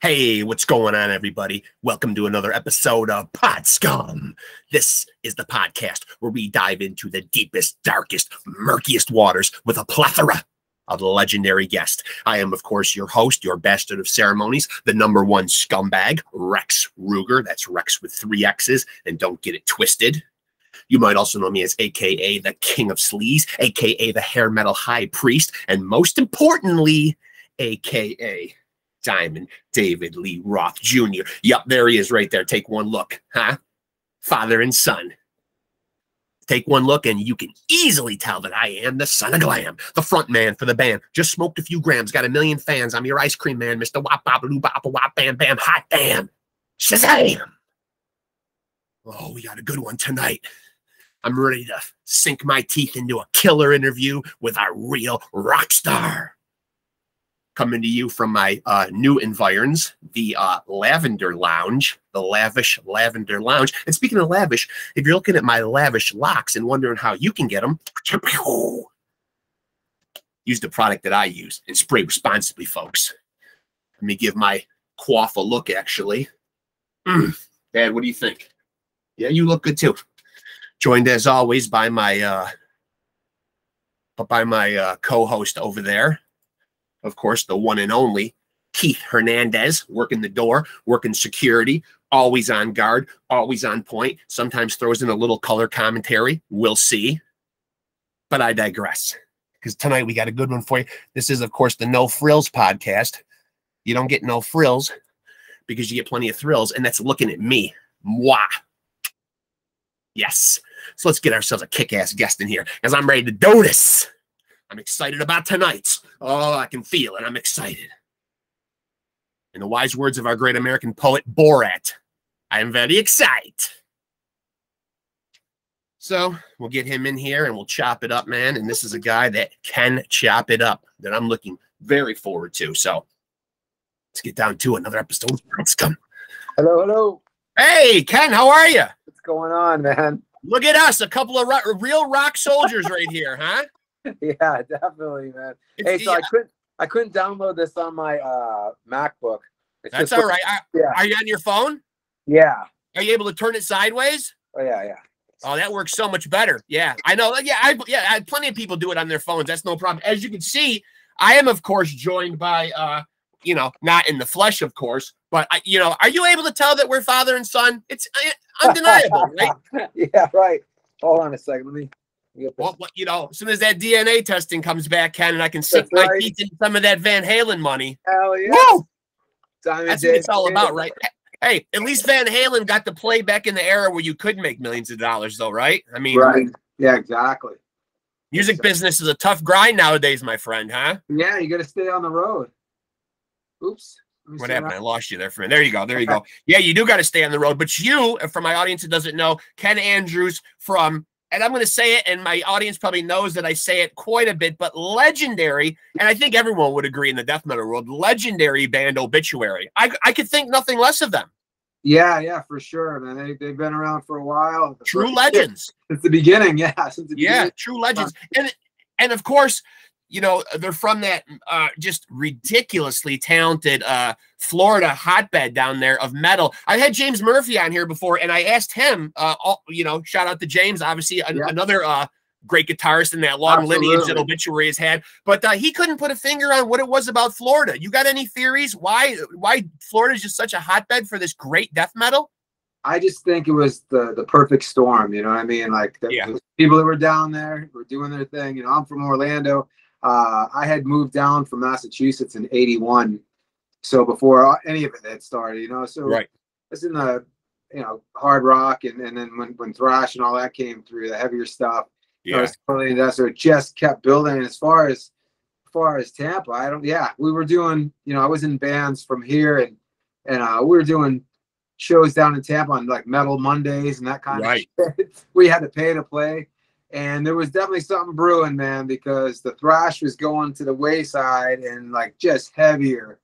Hey, what's going on, everybody? Welcome to another episode of Pod Scum. This is the podcast where we dive into the deepest, darkest, murkiest waters with a plethora of legendary guests. I am, of course, your host, your bastard of ceremonies, the #1 scumbag, Rex Ruger. That's Rex with 3 X's, and don't get it twisted. You might also know me as AKA the King of Sleaze, AKA the Hair Metal High Priest, and most importantly, AKA Diamond David Lee Roth Jr. Yup, there he is right there. Take one look, huh? Father and son. Take one look and you can easily tell that I am the son of glam, the front man for the band. Just smoked a few grams, got a million fans. I'm your ice cream man, Mr. Wop Bop Loo Bop Wop Bam Bam Hot Damn. Shazam! Oh, we got a good one tonight. I'm ready to sink my teeth into a killer interview with a real rock star. Coming to you from my new environs, the Lavender Lounge, the Lavish Lavender Lounge. And speaking of lavish, if you're looking at my lavish locks and wondering how you can get them, use the product that I use and spray responsibly, folks. Let me give my coif a look, actually. Dad, what do you think? Yeah, you look good, too. Joined, as always, by my co-host over there. Of course, the one and only Keith Hernandez, working the door, working security, always on guard, always on point, sometimes throws in a little color commentary. We'll see. But I digress, because tonight we got a good one for you. This is, of course, the No Frills podcast. You don't get no frills because you get plenty of thrills, and that's looking at me. Moi. Yes. So let's get ourselves a kick-ass guest in here, because I'm ready to do this. I'm excited about tonight's. Oh, I can feel it. I'm excited. In the wise words of our great American poet, Borat, I am very excited. So we'll get him in here and we'll chop it up, man. And this is a guy that can chop it up that I'm looking very forward to. So let's get down to another episode. Let's come. Hello, hello. Hey, Ken, how are you? What's going on, man? Look at us, a couple of real rock soldiers right here, huh? Yeah, definitely, man. Hey, so I couldn't download this on my MacBook. That's all right. Yeah. Are you on your phone? Yeah. Are you able to turn it sideways? Oh yeah. Oh, that works so much better. Yeah, I know. Yeah, I plenty of people do it on their phones. That's no problem. As you can see, I am, of course, joined by not in the flesh, of course, but are you able to tell that we're father and son? It's undeniable, right? Yeah, right. Hold on a second. Let me. Well, as soon as that DNA testing comes back, Ken, and I can sink my teeth into some of that Van Halen money. Hell yeah. Woo! That's what it's all about, right? Hey, at least Van Halen got to play back in the era where you could make millions of dollars, though, right? I mean, right. Yeah, exactly. Music business is a tough grind nowadays, my friend, huh? Yeah, you got to stay on the road. Oops. What happened? I lost you there for a minute. There you go. There you go. Yeah, you do got to stay on the road. But you, for my audience that doesn't know, Ken Andrews from, and I'm going to say it, and my audience probably knows that I say it quite a bit, but legendary, and I think everyone would agree in the death metal world, legendary band Obituary. I could think nothing less of them. Yeah, for sure, man. They've been around for a while. True legends. Since the beginning, yeah. Since the beginning. True legends. And of course, they're from that just ridiculously talented Florida hotbed down there of metal. I had James Murphy on here before, and I asked him, shout out to James, obviously another great guitarist in that long lineage that Obituary has had. But he couldn't put a finger on what it was about Florida. You got any theories why Florida is just such a hotbed for this great death metal? I just think it was the perfect storm. You know what I mean? Like the people that were down there were doing their thing. I'm from Orlando. I had moved down from Massachusetts in '81, so before any of it had started, so right. It's in the hard rock, and then when thrash and all that came through, the heavier stuff. So it just kept building. And as far as Tampa, we were doing, I was in bands from here, and we were doing shows down in Tampa on like Metal Mondays and that kind of shit. We had to pay to play. And there was definitely something brewing, man, because the thrash was going to the wayside, and like just heavier,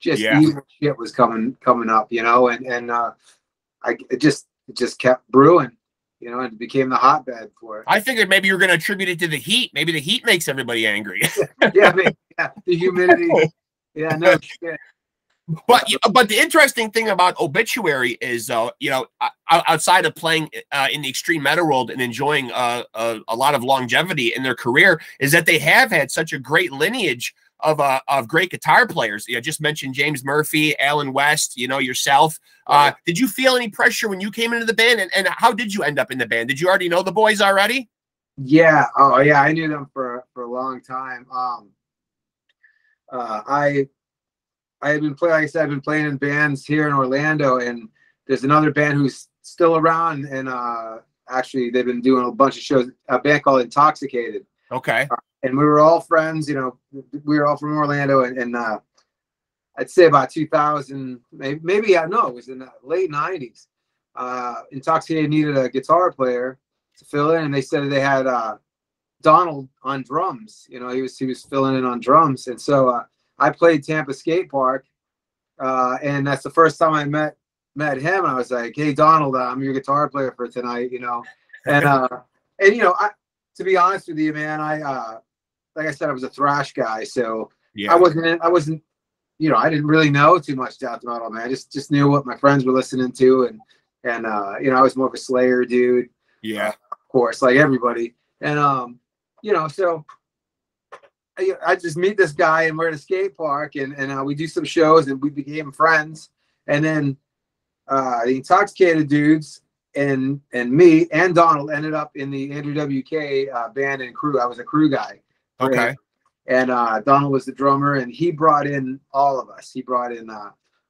evil shit was coming up, and it just kept brewing, and it became the hotbed for it. I figured maybe you were going to attribute it to the heat. Maybe the heat makes everybody angry. The humidity. Yeah, no shit. But the interesting thing about Obituary is, you know, outside of playing in the extreme meta world and enjoying a lot of longevity in their career, is that they have had such a great lineage of great guitar players. You know, just mentioned James Murphy, Alan West, you know, yourself. Did you feel any pressure when you came into the band, and how did you end up in the band? Did you already know the boys already? Yeah. Oh yeah, I knew them for a long time. I had been playing, like I said, I've been playing in bands here in Orlando, and there's another band who's still around, and actually they've been doing a bunch of shows, a band called Intoxicated. Okay. And we were all friends, you know, we were all from Orlando, and I'd say about 2000, maybe, no, it was in the late 90s. Intoxicated needed a guitar player to fill in, and they said they had Donald on drums. You know, he was filling in on drums, and so I played Tampa Skate Park, and that's the first time I met him. And I was like, "Hey, Donald, I'm your guitar player for tonight," you know, and you know, to be honest with you, man, like I said, I was a thrash guy, so yeah. I wasn't, you know, I didn't really know too much death metal, man. I just knew what my friends were listening to, and you know, I was more of a Slayer dude. Yeah, of course, like everybody, and you know, so. I just meet this guy, and we're at a skate park, and we do some shows, and we became friends. And then the Intoxicated dudes and me and Donald ended up in the Andrew WK band and crew. I was a crew guy. Okay. And Donald was the drummer, and he brought in all of us. He brought in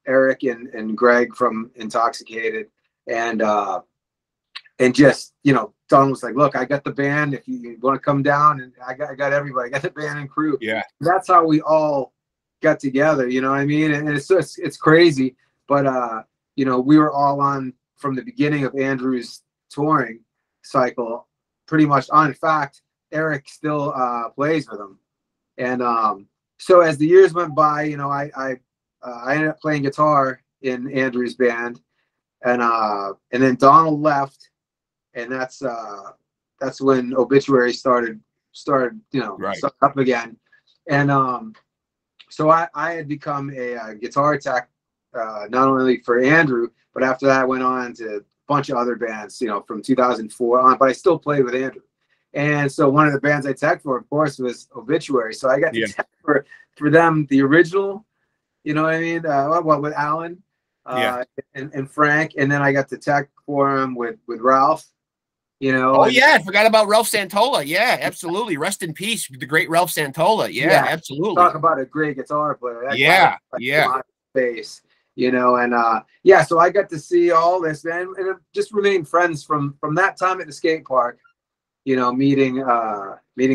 Eric and Greg from Intoxicated, and just, you know, Don was like, "Look, I got the band. If you want to come down, and I got everybody. I got the band and crew." Yeah, that's how we all got together. You know what I mean? And it's crazy, but you know, we were all on from the beginning of Andrew's touring cycle, pretty much on. In fact, Eric still plays with him, and so as the years went by, you know, I ended up playing guitar in Andrew's band, and then Donald left. And that's when Obituary started, you know, right. Started up again. And so I had become a guitar tech, not only for Andrew, but after that I went on to a bunch of other bands, you know, from 2004 on, but I still played with Andrew. And so one of the bands I teched for, of course, was Obituary. So I got to tech for them, the original, you know what I mean? With Alan and Frank. And then I got to tech for him with Ralph. You know, oh yeah, I forgot about Ralph Santola. Yeah, absolutely. Rest in peace, the great Ralph Santola. Yeah, absolutely. Talk about a great guitar player. That yeah, bass, you know, and yeah. So I got to see all this, man, and it just remained friends from that time at the skate park. You know, meeting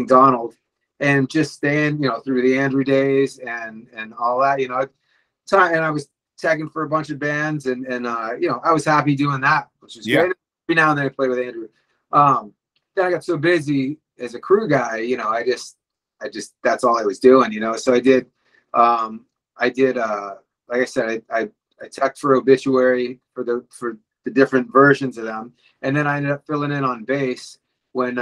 Donald, and just staying, you know, through the Andrew days and all that. You know, and I was tagging for a bunch of bands, and you know, I was happy doing that, which is great. Every now and then I play with Andrew. Then I got so busy as a crew guy, you know, I just that's all I was doing, you know. So I did like I said, I teched for Obituary for the different versions of them, and then I ended up filling in on bass when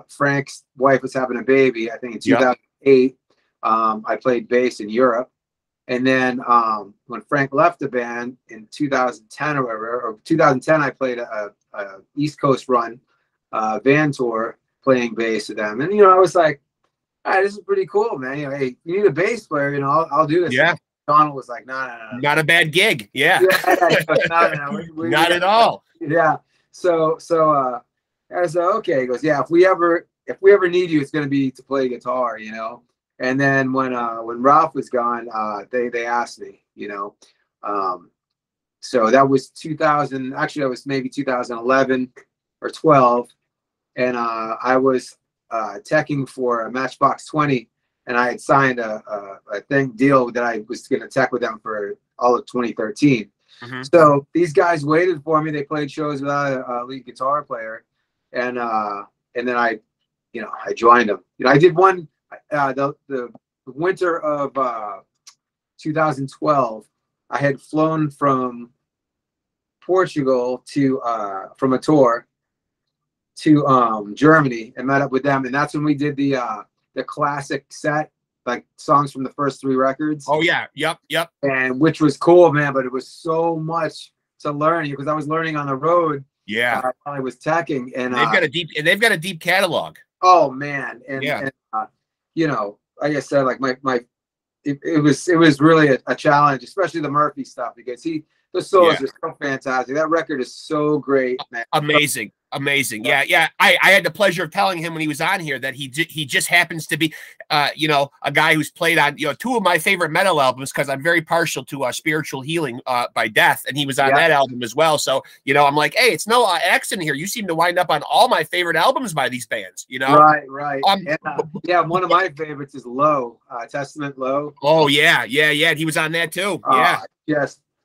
Frank's wife was having a baby. I think in 2008, I played bass in Europe, and then when Frank left the band in 2010 or whatever, or 2010, I played a East Coast run. Van tour playing bass with them, and you know, I was like, "All right, this is pretty cool, man. You know, hey, you need a bass player, you know, I'll do this." Yeah. Donald was like, "No, not a bad gig." Yeah, no, not at all. Yeah. So I said, "Okay." He goes, "Yeah, if we ever need you, it's gonna be to play guitar, you know." And then when Ralph was gone, they asked me, you know. So that was 2000. Actually, that was maybe 2011 or 12. And I was teching for a Matchbox 20, and I had signed a deal that I was going to tech with them for all of 2013. Mm-hmm. So these guys waited for me. They played shows without a lead guitar player, and then I joined them. You know, I did one the winter of 2012. I had flown from Portugal to from a tour to Germany and met up with them, and that's when we did the classic set like songs from the first 3 records. Oh yeah, yep. And which was cool, man. But it was so much to learn because I was learning on the road. Yeah, while I was teching, and they've got a deep catalog. Oh man, and you know, like I said, like it was really a challenge, especially the Murphy stuff, because the solos are so fantastic. That record is so great, man. Amazing. Yeah. I had the pleasure of telling him when he was on here that he just happens to be, you know, a guy who's played on, you know, 2 of my favorite metal albums, because I'm very partial to Spiritual Healing by Death, and he was on that album as well. So, you know, I'm like, hey, it's no accident here. You seem to wind up on all my favorite albums by these bands, you know? Right. And, one of my favorites is Low, Testament Low. Oh yeah. And he was on that too.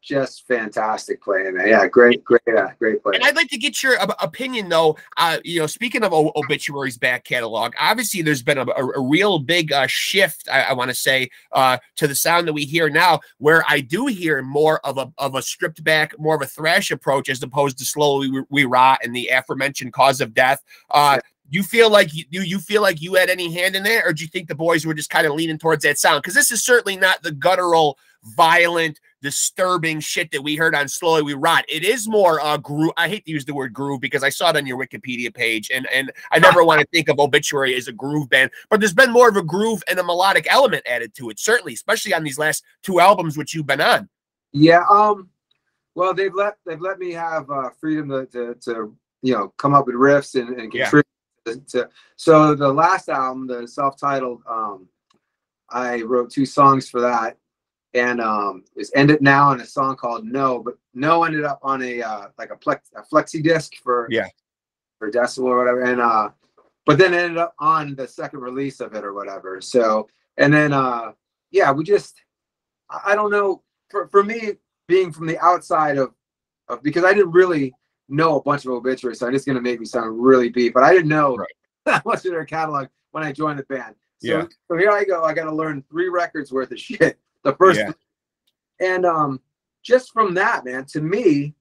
Just fantastic playing, man. Yeah, great play. And I'd like to get your opinion, though. You know, speaking of Obituary's back catalog, obviously there's been a real big shift, I want to say, to the sound that we hear now, where I do hear more of a stripped back, more of a thrash approach, as opposed to Slowly We Rot and the aforementioned Cause of Death. You feel like you had any hand in that, or do you think the boys were just kind of leaning towards that sound? Because this is certainly not the guttural, violent, disturbing shit that we heard on Slowly We Rot. It is more groove. I hate to use the word groove because I saw it on your Wikipedia page, and I never want to think of Obituary as a groove band, but there's been more of a groove and a melodic element added to it, certainly, especially on these last 2 albums which you've been on. Yeah. Well, they've let me have freedom to you know, come up with riffs and contribute. So the last album, the self-titled, I wrote 2 songs for that, and it's End It Now and a song called No, but No ended up on a like a flexi disc for Decibel or whatever, and but then it ended up on the second release of it or whatever. So, and then we just, I don't know, for me, being from the outside of because I didn't really know a bunch of Obituary, so it's going to make me sound really beat, but I didn't know that much of their catalog when I joined the band. So here I go. I got to learn 3 records worth of shit. The first, and just from that, man, to me,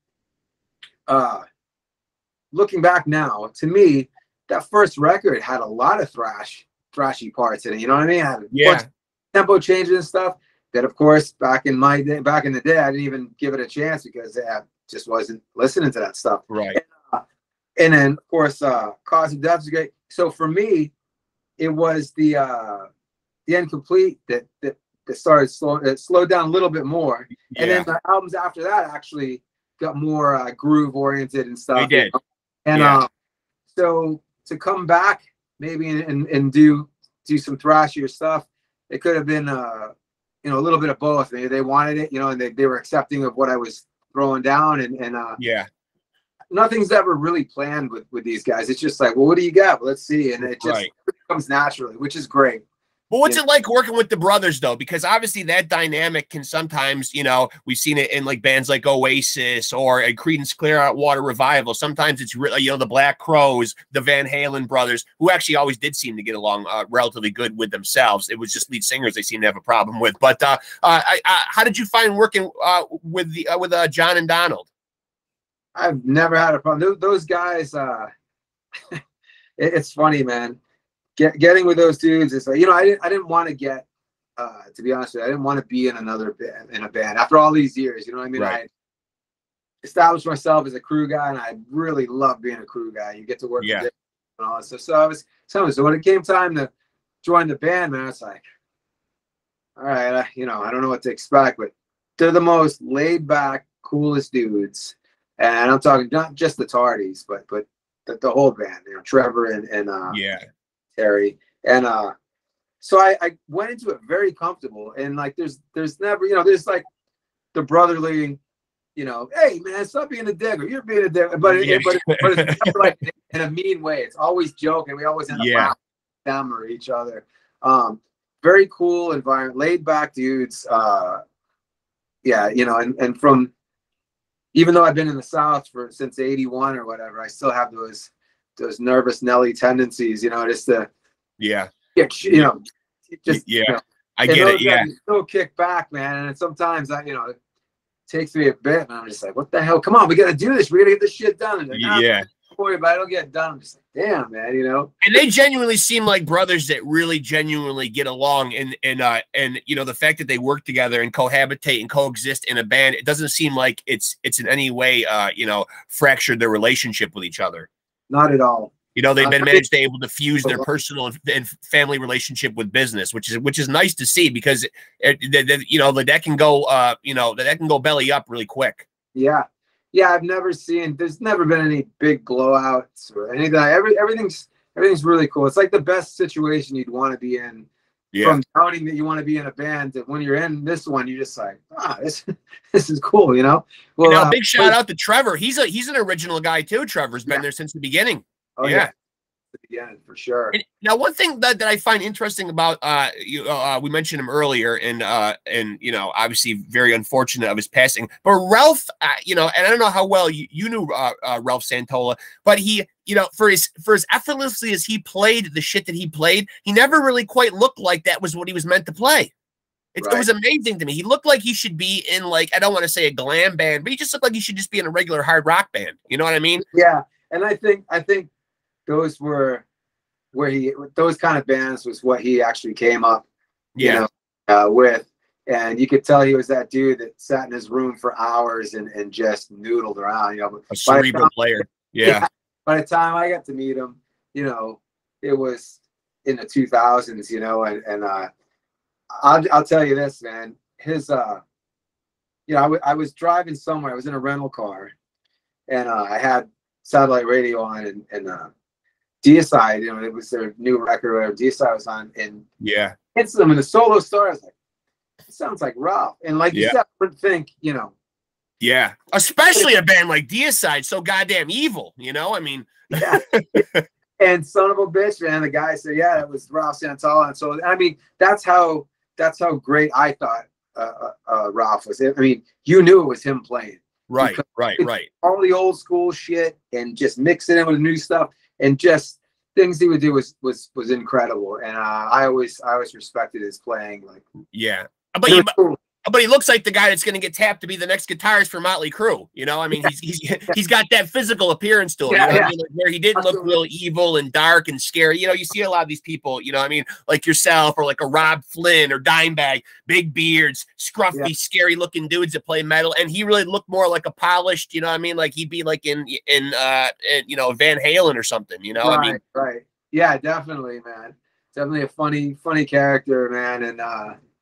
looking back now, to me, that first record had a lot of thrashy parts in it. You know what I mean? It had a bunch of tempo changes and stuff. That, of course, back in the day, I didn't even give it a chance because I just wasn't listening to that stuff. Right. And then, of course, Cause of Death is great. So for me, it was the Incomplete that started slowed down a little bit more. And then the albums after that actually got more groove oriented and stuff. They did. And so to come back maybe and do some thrashier stuff, it could have been you know, a little bit of both. They wanted it, you know, and they were accepting of what I was throwing down, and nothing's ever really planned with these guys. It's just like, well, what do you got? Well, let's see, and it just comes naturally, which is great. But what's it like working with the brothers, though? Because obviously that dynamic can sometimes, you know, we've seen it in like bands like Oasis or Creedence Clearwater Revival. Sometimes it's really, you know, the Black Crowes, the Van Halen brothers, who actually always did seem to get along relatively good with themselves. It was just lead singers they seem to have a problem with. But how did you find working with John and Donald? I've never had a problem. Those guys, it's funny, man. Getting with those dudes is like, you know, I didn't want to get to be honest with you, I didn't want to be in a band after all these years. You know what I mean? I established myself as a crew guy, and I really love being a crew guy. You get to work with it and all that stuff. So I was telling me, so when it came time to join the band, man, it's like, all right, you know, I don't know what to expect, but they're the most laid back, coolest dudes. And I'm talking not just the Tardis, but the whole band, you know, Trevor and Terry. And so I went into it very comfortable, and like there's never, you know, there's like the brotherly, you know, hey man, stop being a dick, or you're being a dick, but it's never like in a mean way. It's always joking. We always end up laughing at them or each other. Very cool environment, laid back dudes. You know, and from, even though I've been in the South since '81 or whatever, I still have those nervous Nelly tendencies, you know, just to you know, just you know, I get it. You still kick back, man, and sometimes you know, it takes me a bit, and I'm just like, what the hell? Come on, we got to do this. We got to get this shit done. And like, for you, but I don't get it done. I'm just like, damn, man, you know. And they genuinely seem like brothers that really genuinely get along, and you know, the fact that they work together and cohabitate and coexist in a band, it doesn't seem like it's in any way you know, fractured their relationship with each other. Not at all. You know, they've been managed to able to fuse their personal and family relationship with business, which is nice to see, because you know, that can go you know, that can go belly up really quick. Yeah. Yeah, I've never seen, there's never been any big blowouts or anything. Everything's really cool. It's like the best situation you'd want to be in. Yeah. From doubting that you want to be in a band, that when you're in this one, you're just like, this is cool, you know. Well, you know, big shout out to Trevor. He's an original guy too. Trevor's been there since the beginning. Oh yeah. Yeah, for sure. And now, one thing that I find interesting about we mentioned him earlier, and you know, obviously very unfortunate of his passing. But Ralph, you know, and I don't know how well you knew Ralph Santola, but he, you know, for as effortlessly as he played the shit that he played, he never really quite looked like that was what he was meant to play. It was amazing to me. He looked like he should be in, like, I don't want to say a glam band, but he just looked like he should just be in a regular hard rock band. You know what I mean? Yeah, and I think those were those kind of bands was what he actually came up, you know, with. And you could tell he was that dude that sat in his room for hours and just noodled around, you know. A cerebral player. Yeah. By the time I got to meet him, you know, it was in the 2000s, you know, and I'll tell you this, man. His you know, I was driving somewhere. I was in a rental car, and I had satellite radio on, and Deicide, you know, it was their new record, whatever. Deicide was on, and hits them in the solo story. I was like, it sounds like Ralph. And like you said, I would think, you know. Yeah, especially a band like Deicide, so goddamn evil, you know? I mean. Yeah. And son of a bitch, man, the guy said, yeah, it was Ralph Santola. And so, I mean, that's how great I thought Ralph was. I mean, you knew it was him playing. Right. All the old school shit and just mix it in with the new stuff, and just things he would do was incredible. And I always respected his playing. Like, yeah, but he looks like the guy that's going to get tapped to be the next guitarist for Motley Crue. You know, I mean, he's got that physical appearance to him. Yeah, you know I mean? Like, where he didn't look real evil and dark and scary. You know, you see a lot of these people, you know, I mean, like yourself or like a Rob Flynn or Dimebag, big beards, scruffy, scary looking dudes that play metal. And he really looked more like a polished, you know what I mean? Like he'd be like in you know, Van Halen or something, you know? Right, right. Yeah, definitely, man. Definitely a funny character, man. And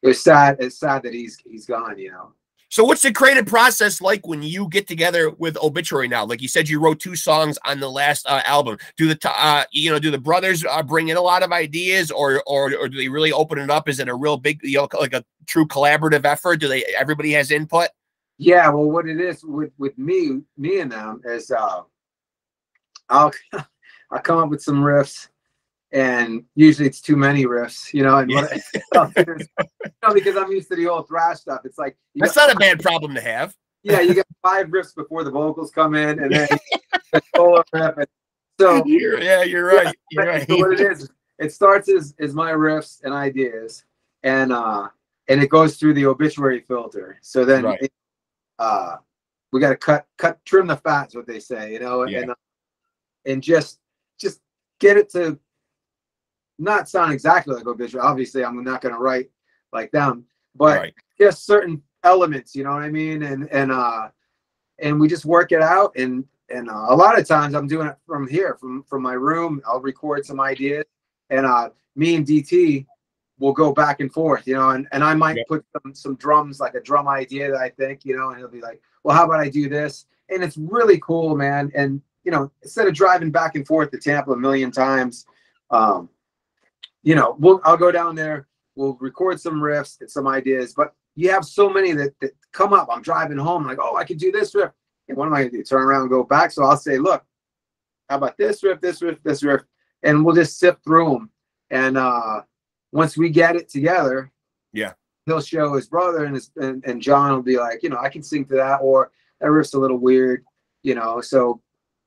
it's sad that he's gone, you know. So what's the creative process like when you get together with Obituary now? Like you said, you wrote 2 songs on the last album. Do the brothers bring in a lot of ideas, or do they really open it up? Is it a real big, you know, like a true collaborative effort? Everybody has input? Yeah, well, what it is with me and them is I'll come up with some riffs. And usually it's too many riffs, you know, and because I'm used to the old thrash stuff. It's like that's not a bad problem to have. Yeah, you got 5 riffs before the vocals come in, and then the solo riff. And so you're right. You're right. So what it is, it starts as my riffs and ideas, and it goes through the Obituary filter. So then we got to trim the fat, is what they say, you know, and just get it to not sound exactly like Obituary. Obviously, I'm not going to write like them, but just certain elements, you know what I mean? And we just work it out. And a lot of times I'm doing it from here, from my room. I'll record some ideas, and me and DT will go back and forth, you know, and I might put some drums, like a drum idea that I think, you know, and he'll be like, well, how about I do this? And it's really cool, man. And, you know, instead of driving back and forth to Tampa a million times, you know, I'll go down there, we'll record some riffs and some ideas, but you have so many that come up. I'm driving home, like, oh, I could do this riff. And what am I going to do? Turn around and go back? So I'll say, look, how about this riff, this riff, this riff? And we'll just sift through them. And once we get it together, he'll show his brother, and John will be like, you know, I can sing to that, or that riff's a little weird, you know, so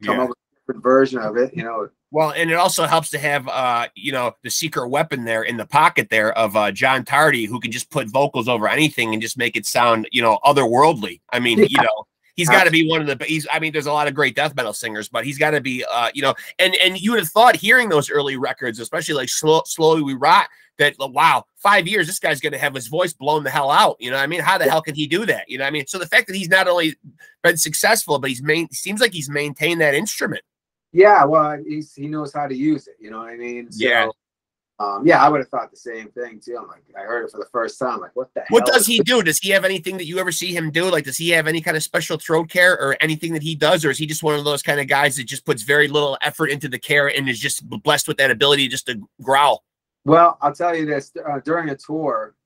come up with a different version of it, you know. Well, and it also helps to have, you know, the secret weapon there in the pocket there of John Tardy, who can just put vocals over anything and just make it sound, you know, otherworldly. I mean, you know, He's got to be one of the. I mean, there's a lot of great death metal singers, but he's got to be, you know. And you would have thought hearing those early records, especially like Slowly We Rot, that wow, 5 years, this guy's going to have his voice blown the hell out. You know what I mean? How the hell can he do that? You know what I mean? So the fact that he's not only been successful, but seems like he's maintained that instrument. Yeah, well, he knows how to use it. You know what I mean? So, yeah. Yeah, I would have thought the same thing too. I'm like, I heard it for the first time. Like, what the hell? What does he do? Does he have anything that you ever see him do? Like, does he have any kind of special throat care or anything that he does? Or is he just one of those kind of guys that just puts very little effort into the care and is just blessed with that ability just to growl? Well, I'll tell you this, during a tour,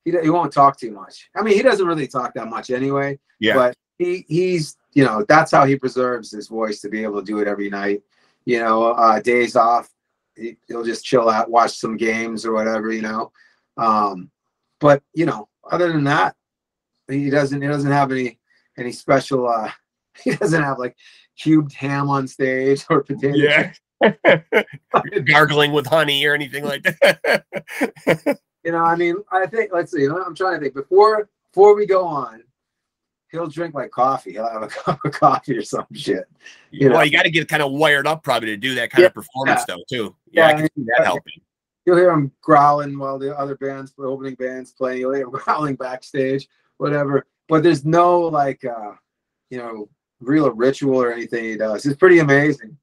he won't talk too much. I mean, he doesn't really talk that much anyway. Yeah. But he's, you know, that's how he preserves his voice, to be able to do it every night. You know, days off, he'll just chill out, watch some games or whatever, you know. But you know, other than that, he doesn't have any special. He doesn't have like cubed ham on stage or potato. Yeah. Gargling with honey or anything like that. You know, I mean, I think, let's see, I'm trying to think, before we go on, he'll drink like coffee. He'll have a cup of coffee or some shit. You know? You got to get kind of wired up probably to do that kind of performance though too. Yeah, I can see that helping. You'll hear him growling while the other bands, the opening bands playing. You'll hear him growling backstage, whatever. But there's no like, you know, real ritual or anything he does. It's pretty amazing.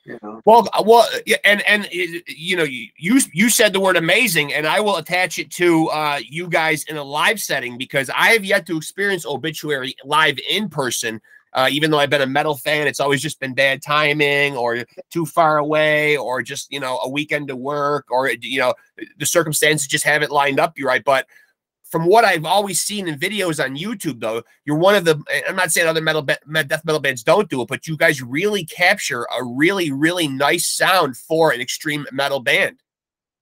You know? Well, yeah, and you know, you said the word amazing, and I will attach it to you guys in a live setting, because I have yet to experience Obituary live in person. Even though I've been a metal fan, it's always just been bad timing, or too far away, or just, you know, a weekend to work, or, you know, the circumstances just haven't lined up right. But from what I've always seen in videos on YouTube, though, you're one of the, I'm not saying other death metal bands don't do it, but you guys really capture a really, really nice sound for an extreme metal band.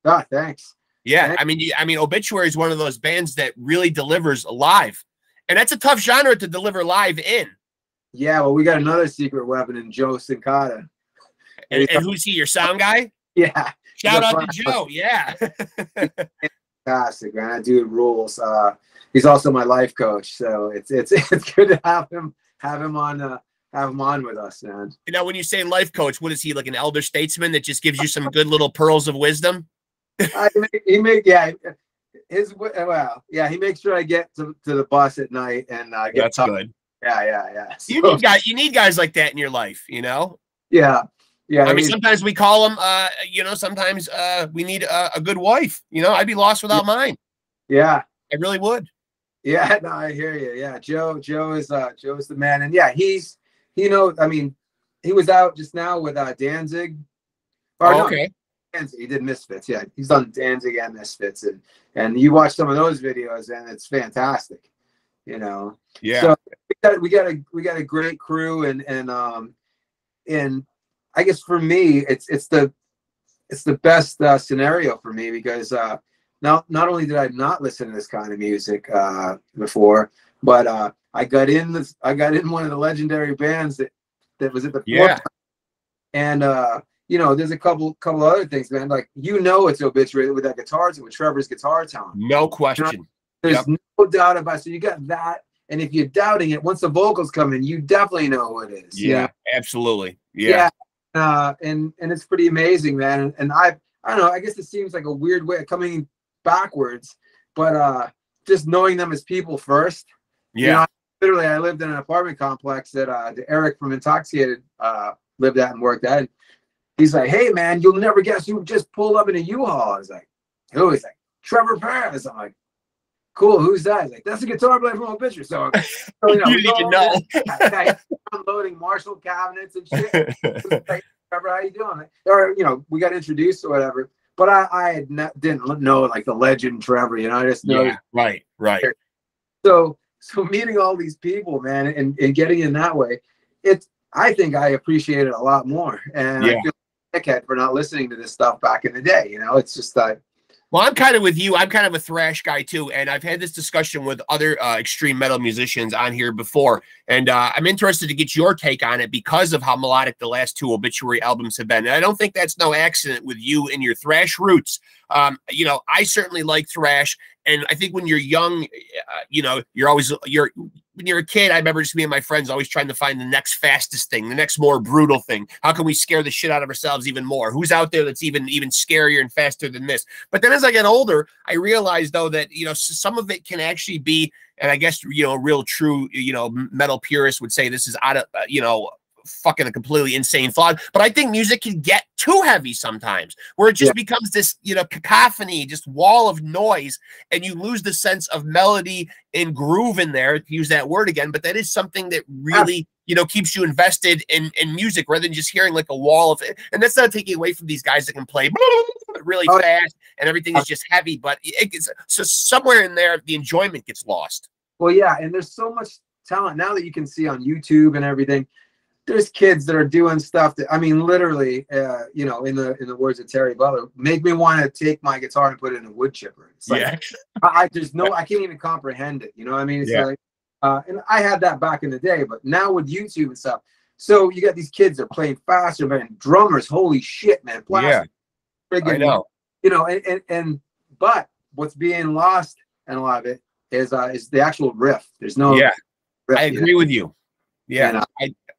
Ah, thanks. Yeah, thanks. I mean, Obituary is one of those bands that really delivers live, and that's a tough genre to deliver live in. Yeah, well, we got another secret weapon in Joe Sincata. And who's he? Your sound guy? Yeah. Shout out to Joe. Yeah. Fantastic, man. That dude rules. He's also my life coach, so it's good to have him on with us, man. You know, when you say life coach, what is he, like an elder statesman that just gives you some good little pearls of wisdom? He makes sure I get to the bus at night and get. That's good. Yeah. So, you need guys like that in your life, you know? Yeah. I mean, sometimes we call them, you know, sometimes we need a good wife. You know, I'd be lost without mine. Yeah. I really would. Yeah, no, I hear you. Yeah, Joe is the man. And yeah, I mean, he was out just now with Danzig. Okay. Danzig, he did Misfits. Yeah, he's done Danzig and Misfits. And you watch some of those videos and it's fantastic. You know. Yeah. So we got a great crew, and I guess for me it's the best scenario for me, because not only did I not listen to this kind of music before, but I got in one of the legendary bands that was at the forefront. And you know, there's a couple other things, man. Like, you know, it's Obituary with that guitar tone, with Trevor's guitar tone. No question. You know? There's no doubt about it. So you got that, and if you're doubting it, once the vocals come in, you definitely know who it is. Yeah, you know? Absolutely. Yeah. And it's pretty amazing, man. And I don't know, I guess it seems like a weird way of coming backwards, but just knowing them as people first. Yeah. You know, literally, I lived in an apartment complex that Eric from Intoxicated lived at and worked at. And he's like, "Hey, man, you'll never guess who just pulled up in a U-Haul." I was like, "Who?" He's like, "Trevor Perez." I'm like, "Cool, who's that?" He's like, "That's a guitar player from Obituary." So you know, you need to know. Unloading Marshall cabinets and shit. Like, Trevor, how you doing? Or, you know, we got introduced or whatever. But I didn't know like the legend Trevor. You know, I just know. Yeah, right. So meeting all these people, man, and getting in that way, I think I appreciate it a lot more. And I feel like a dickhead for not listening to this stuff back in the day. You know, it's just that. Well, I'm kind of with you. I'm kind of a thrash guy too, and I've had this discussion with other extreme metal musicians on here before, and I'm interested to get your take on it because of how melodic the last two Obituary albums have been. And I don't think that's no accident with you and your thrash roots. You know, I certainly like thrash, and I think when you're young, you know, you're when you're a kid, I remember just me and my friends always trying to find the next fastest thing, the next more brutal thing. How can we scare the shit out of ourselves even more? Who's out there that's even scarier and faster than this? But then as I get older, I realized though that, you know, some of it can actually be, and I guess, you know, real true, you know, metal purists would say this is out of, you know, fucking a completely insane flawed, but I think music can get too heavy sometimes, where it just becomes this, you know, cacophony, just wall of noise, and you lose the sense of melody and groove in there, to use that word again. But that is something that really, you know, keeps you invested in music rather than just hearing like a wall of it. And that's not taking away from these guys that can play really fast and everything is just heavy, but it gets, so somewhere in there the enjoyment gets lost. Well, yeah, and there's so much talent now that you can see on YouTube and everything. There's kids that are doing stuff that, I mean, literally, you know, in the words of Terry Butler, make me want to take my guitar and put it in a wood chipper. It's like, I can't even comprehend it. You know what I mean? It's like, and I had that back in the day, but now with YouTube and stuff, so you got these kids that are playing faster, man. Drummers, holy shit, man. Plastic, friggin', I know. You know, but what's being lost and a lot of it is the actual riff. There's no riff, I agree with you. Yeah,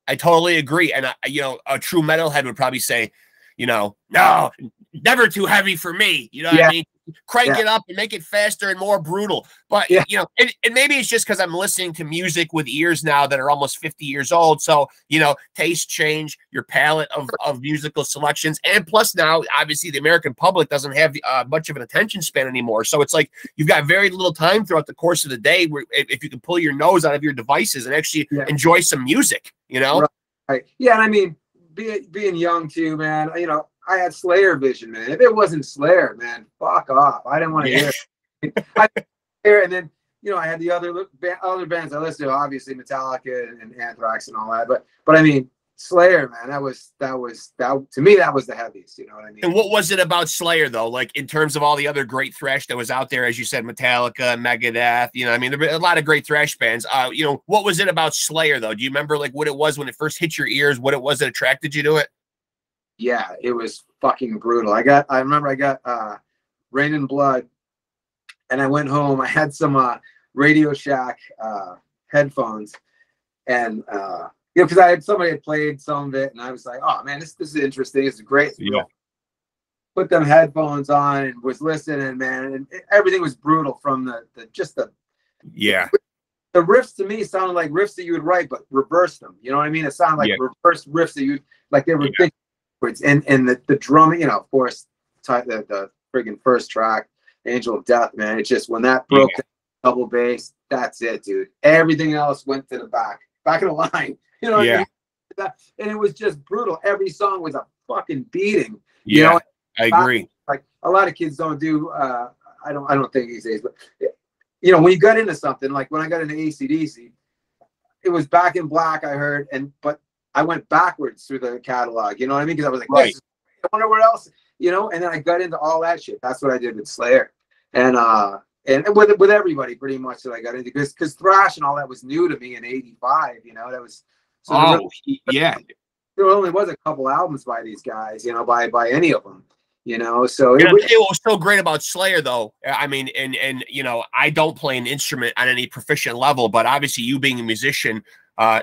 I totally agree. And, you know, a true metalhead would probably say, you know, no, never too heavy for me. You know what I mean? Crank it up and make it faster and more brutal. But, you know, and maybe it's just because I'm listening to music with ears now that are almost 50 years old. So, you know, tastes change, your palette of musical selections. And plus now, obviously, the American public doesn't have much of an attention span anymore. So it's like you've got very little time throughout the course of the day where if you can pull your nose out of your devices and actually enjoy some music, you know? Right. Yeah, and I mean, being young too, man, you know, I had Slayer vision, man. If it wasn't Slayer, man, fuck off. I didn't want to hear it. I hear it. And then, you know, I had the other bands I listened to, obviously Metallica and Anthrax and all that. But I mean, Slayer, man, that to me, that was the heaviest, you know what I mean? And what was it about Slayer though? Like in terms of all the other great thrash that was out there, as you said, Metallica, Megadeth, you know, I mean, there were a lot of great thrash bands. You know, what was it about Slayer though? Do you remember like what it was when it first hit your ears, what it was that attracted you to it? Yeah, it was fucking brutal. I remember I got Rain and Blood, and I went home. I had some Radio Shack headphones, and you know, because somebody had played some of it, and I was like, oh man, this is interesting. This is great. Yeah. Put them headphones on and was listening, man, and everything was brutal from the riffs to me sounded like riffs that you would write, but reverse them. You know what I mean? It sounded like reverse riffs that you like they were thinking. And the drumming, you know, of course, the friggin' first track, Angel of Death, man. It's just when that broke the double bass, that's it, dude. Everything else went to the back of the line. You know what I mean? And it was just brutal. Every song was a fucking beating. You know? I agree. Like a lot of kids don't do. I don't think these days, but you know, when you got into something, like when I got into AC/DC, it was Back in Black. I heard, but I went backwards through the catalog, you know what I mean? Because I was like, I wonder what else, you know? And then I got into all that shit. That's what I did with Slayer. And with everybody pretty much that I got into, because thrash and all that was new to me in '85, you know? That was there only was a couple albums by these guys, you know, by any of them. You know, so what was so great about Slayer, though. I mean, and you know, I don't play an instrument on any proficient level, but obviously, you being a musician,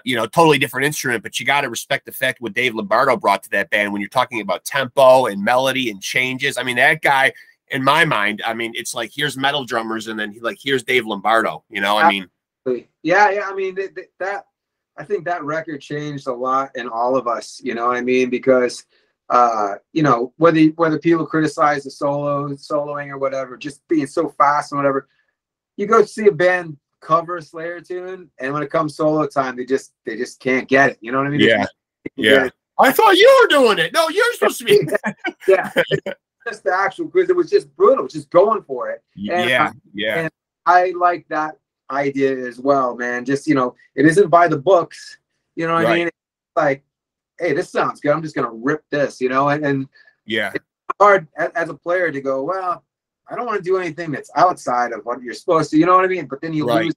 you know, totally different instrument. But you got to respect the fact what Dave Lombardo brought to that band when you're talking about tempo and melody and changes. I mean, that guy, in my mind, I mean, it's like here's metal drummers, and then here's Dave Lombardo. You know, I mean, yeah. I mean, that I think that record changed a lot in all of us. You know what I mean? Because you know, whether people criticize the soloing or whatever, just being so fast and whatever, you go see a band cover a Slayer tune, and when it comes solo time, they just can't get it. You know what I mean? Yeah. I thought you were doing it. No, you're supposed to be. Just the actual, because it was just brutal, just going for it. And I like that idea as well, man. Just, you know, it isn't by the books. You know what I mean? It's like, hey, this sounds good. I'm just gonna rip this, you know, and it's hard as a player to go, well, I don't want to do anything that's outside of what you're supposed to, you know what I mean? But then you lose.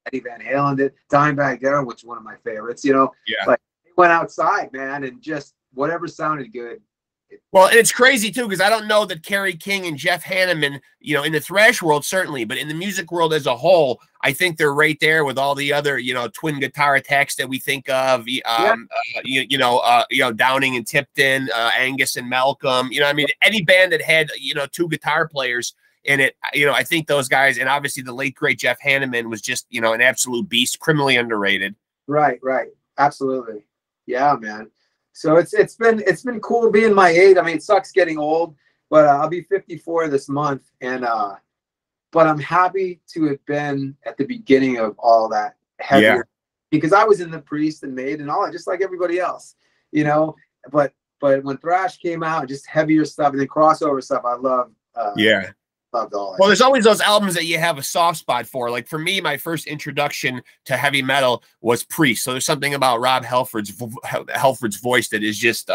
Eddie Van Halen did Dimebag Darrell, which is one of my favorites, you know. Like he went outside, man, and just whatever sounded good, Well, and it's crazy too, because I don't know that Kerry King and Jeff Hanneman, you know, in the thrash world certainly, but in the music world as a whole, I think they're right there with all the other, you know, twin guitar attacks that we think of. Downing and Tipton, Angus and Malcolm. You know, I mean, any band that had, you know, two guitar players in it, you know, I think those guys, and obviously the late great Jeff Hanneman was just, you know, an absolute beast, criminally underrated. Right, absolutely, yeah, man. So it's been cool being my age. I mean, it sucks getting old, but I'll be 54 this month, and but I'm happy to have been at the beginning of all that heavier, because I was in the Priest and Maiden and all that, just like everybody else, you know. But when thrash came out, just heavier stuff and then crossover stuff, I love. Loved all that. Well, there's always those albums that you have a soft spot for. Like for me, my first introduction to heavy metal was Priest. So there's something about Rob Halford's voice that is just,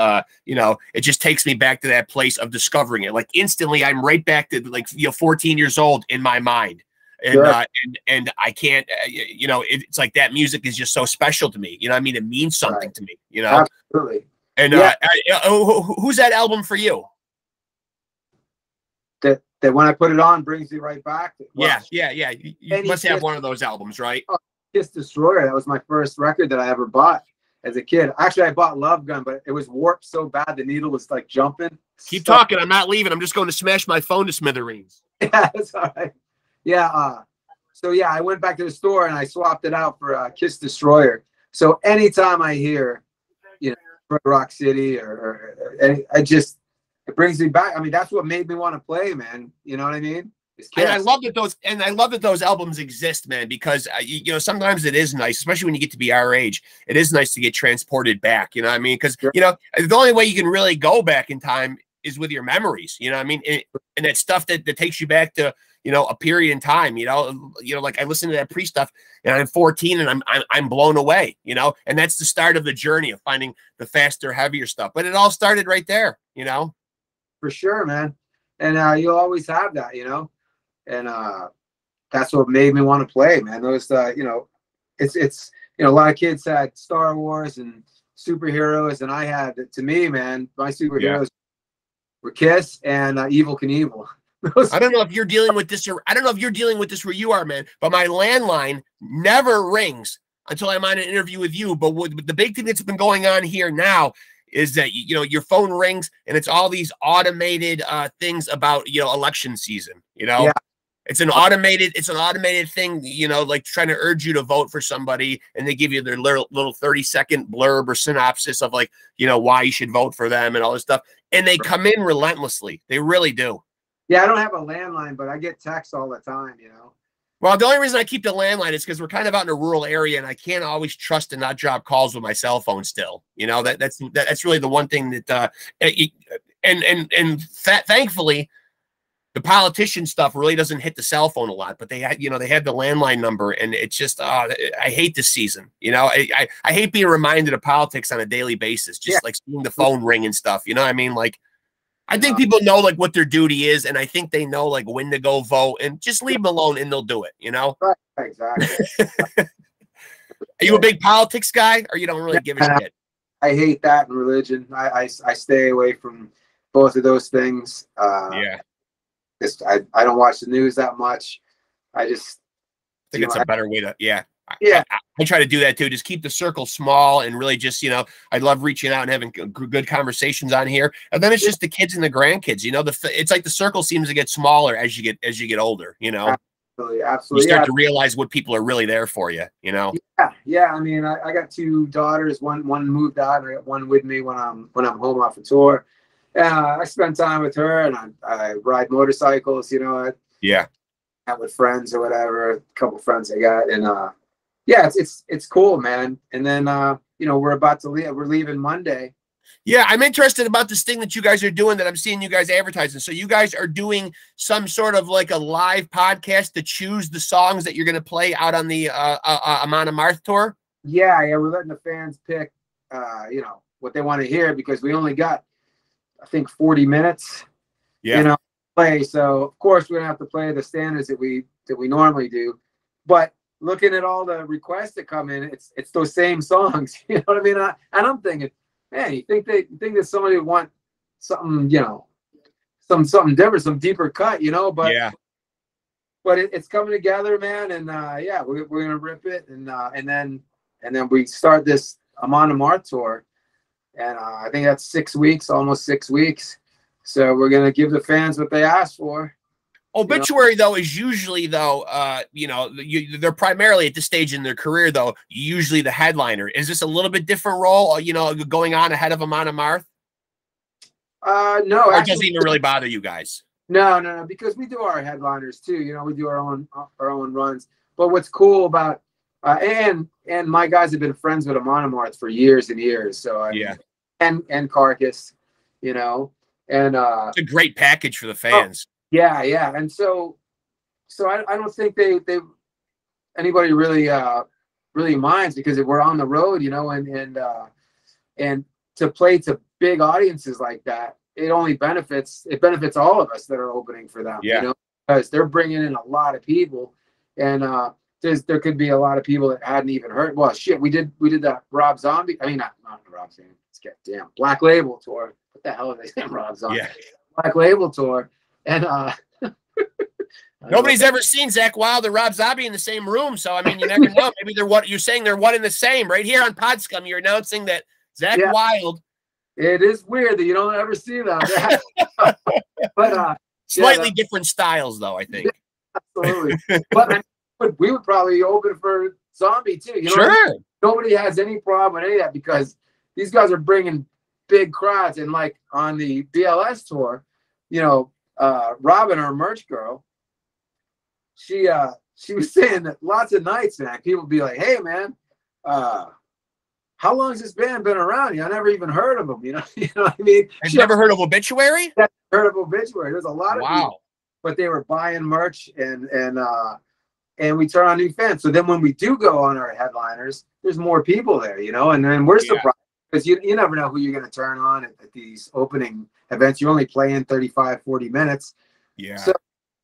you know, it just takes me back to that place of discovering it. Like instantly, I'm right back to like, you know, 14 years old in my mind. And, sure. And I can't, you know, it's like that music is just so special to me. You know what I mean? It means something to me, you know? Absolutely. And who's that album for you? That when I put it on brings me right back. Well, yeah. You must have one of those albums, right? Kiss Destroyer. That was my first record that I ever bought as a kid. Actually, I bought Love Gun, but it was warped so bad the needle was like jumping. Keep talking. I'm not leaving. I'm just going to smash my phone to smithereens. Yeah, that's all right. Yeah. So yeah, I went back to the store and I swapped it out for Kiss Destroyer. So anytime I hear, you know, Rock City or it brings me back. I mean, that's what made me want to play, man. You know what I mean? And I love that those albums exist, man, because you know, sometimes it is nice, especially when you get to be our age. It is nice to get transported back. You know what I mean? Because you know, the only way you can really go back in time is with your memories. You know what I mean? And that stuff that takes you back to, you know, a period in time. You know, like I listen to that Priest stuff, and I'm 14, and I'm blown away. You know, and that's the start of the journey of finding the faster, heavier stuff. But it all started right there. You know. For sure, man. And you'll always have that, you know, and that's what made me want to play, man. Those, you know, it's you know, a lot of kids had Star Wars and superheroes, and I had, to me, man, my superheroes were Kiss and Evel Knievel. I don't know if you're dealing with this, or I don't know if you're dealing with this where you are, man, but my landline never rings until I'm on an interview with you. But the big thing that's been going on here now is that, you know, your phone rings and it's all these automated things about, you know, election season, you know. It's an automated thing, you know, like trying to urge you to vote for somebody, and they give you their little 30-second blurb or synopsis of, like, you know, why you should vote for them and all this stuff, and they come in relentlessly. They really do. Yeah, I don't have a landline, but I get texts all the time, you know. Well, the only reason I keep the landline is because we're kind of out in a rural area, and I can't always trust to not drop calls with my cell phone still. You know, that's really the one thing that thankfully the politician stuff really doesn't hit the cell phone a lot, but they had the landline number, and it's just I hate this season. You know, I hate being reminded of politics on a daily basis, just like seeing the phone ring and stuff. You know what I mean? Like, I think people know like what their duty is, and I think they know like when to go vote, and just leave them alone and they'll do it, you know? Right, exactly. Are you a big politics guy, or you don't really give a shit? I hate that in religion. I stay away from both of those things. I don't watch the news that much. I just think it's a better way to, I try to do that too. Just keep the circle small, and really just, you know, I love reaching out and having good conversations on here. And then it's just the kids and the grandkids, you know, it's like the circle seems to get smaller as you get older, you know. Absolutely. You start to realize what people are really there for you, you know. Yeah. I mean, I got two daughters. One moved out, and I got one with me when I'm home off a tour. I spend time with her, and I ride motorcycles, you know. Out with friends or whatever, a couple friends I got, and it's cool, man. And then you know, we're about to leave. We're leaving Monday. Yeah, I'm interested about this thing that you guys are doing that I'm seeing you guys advertising. So you guys are doing some sort of like a live podcast to choose the songs that you're going to play out on the Amon Amarth tour? Yeah, we're letting the fans pick, you know, what they want to hear, because we only got, I think, 40 minutes. You know, play. So of course we're gonna have to play the standards that we normally do. But looking at all the requests that come in, it's those same songs. You know what I mean? And I'm thinking, man, you think that somebody would want something, you know, something different, some deeper cut, you know. But yeah, but it's coming together, man. And yeah, we're gonna rip it, and then we start this Amon Amarth tour, and I think that's 6 weeks, almost 6 weeks. So we're gonna give the fans what they asked for. Obituary, though, is usually, though, you know, they're primarily at this stage in their career, though, usually the headliner. Is this a little bit different role, you know, going on ahead of Amon Amarth? No, or actually, it doesn't even really bother you guys? No, because we do our headliners too. You know, we do our own runs. But what's cool about and my guys have been friends with Amon Amarth for years and years. So I mean, and Carcass, you know, and it's a great package for the fans. Yeah, and so I don't think they anybody really minds, because we're on the road, you know, and to play to big audiences like that, it benefits all of us that are opening for them, you know, because they're bringing in a lot of people, and there could be a lot of people that hadn't even heard. Well, shit, we did that Rob Zombie. I mean, not Rob Zombie. Damn, Black Label tour. What the hell are they saying, Rob Zombie? Yeah. Black Label tour, and nobody's ever seen Zach Wilde and Rob Zombie in the same room, so I mean, you never know. Maybe they're what you're saying. They're one and the same. Right here on PodScum, you're announcing that Zach Wilde. It is weird that you don't ever see that. But slightly different styles, though, I think. Absolutely. But we would probably open for Zombie too. You know, sure. Nobody has any problem with any of that, because these guys are bringing big crowds. And like on the BLS tour, you know, Robin, our merch girl, she was saying that lots of nights, man, people would be like, "Hey, man, how long has this band been around? I never even heard of them." You know what I mean? I've never heard of Obituary? Never heard of Obituary. There's a lot of people, but they were buying merch, and we turn on new fans. So then when we do go on our headliners, there's more people there, you know, and then we're surprised, because you never know who you're going to turn on at these opening events. You're only playing 35, 40 minutes. Yeah. So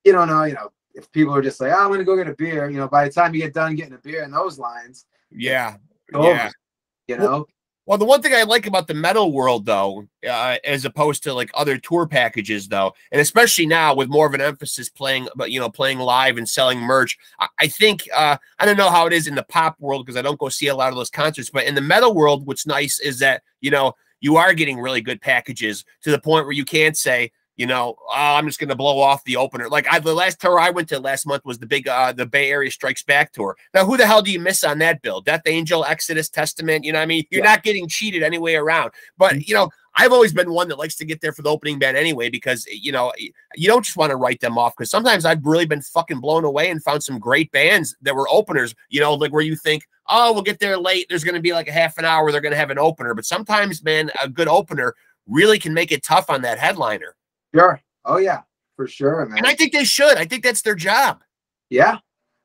you don't know, you know, if people are just like, "Oh, I'm going to go get a beer," you know, by the time you get done getting a beer in those lines. Yeah. You know? Well, the one thing I like about the metal world, though, as opposed to like other tour packages, though, and especially now with more of an emphasis playing live and selling merch, I think I don't know how it is in the pop world, because I don't go see a lot of those concerts, but in the metal world, what's nice is that, you know, you are getting really good packages to the point where you can't say, you know, "Oh, I'm just going to blow off the opener." Like the last tour I went to last month was the big, the Bay Area Strikes Back tour. Now, who the hell do you miss on that bill? Death Angel, Exodus, Testament. You know what I mean? You're not getting cheated any way around. But, you know, I've always been one that likes to get there for the opening band anyway, because, you know, you don't just want to write them off, because sometimes I've really been fucking blown away and found some great bands that were openers, you know, like where you think, "Oh, we'll get there late. There's going to be like a half an hour. They're going to have an opener." But sometimes, man, a good opener really can make it tough on that headliner. Sure. Oh yeah, for sure, man. And I think they should. I think that's their job. Yeah.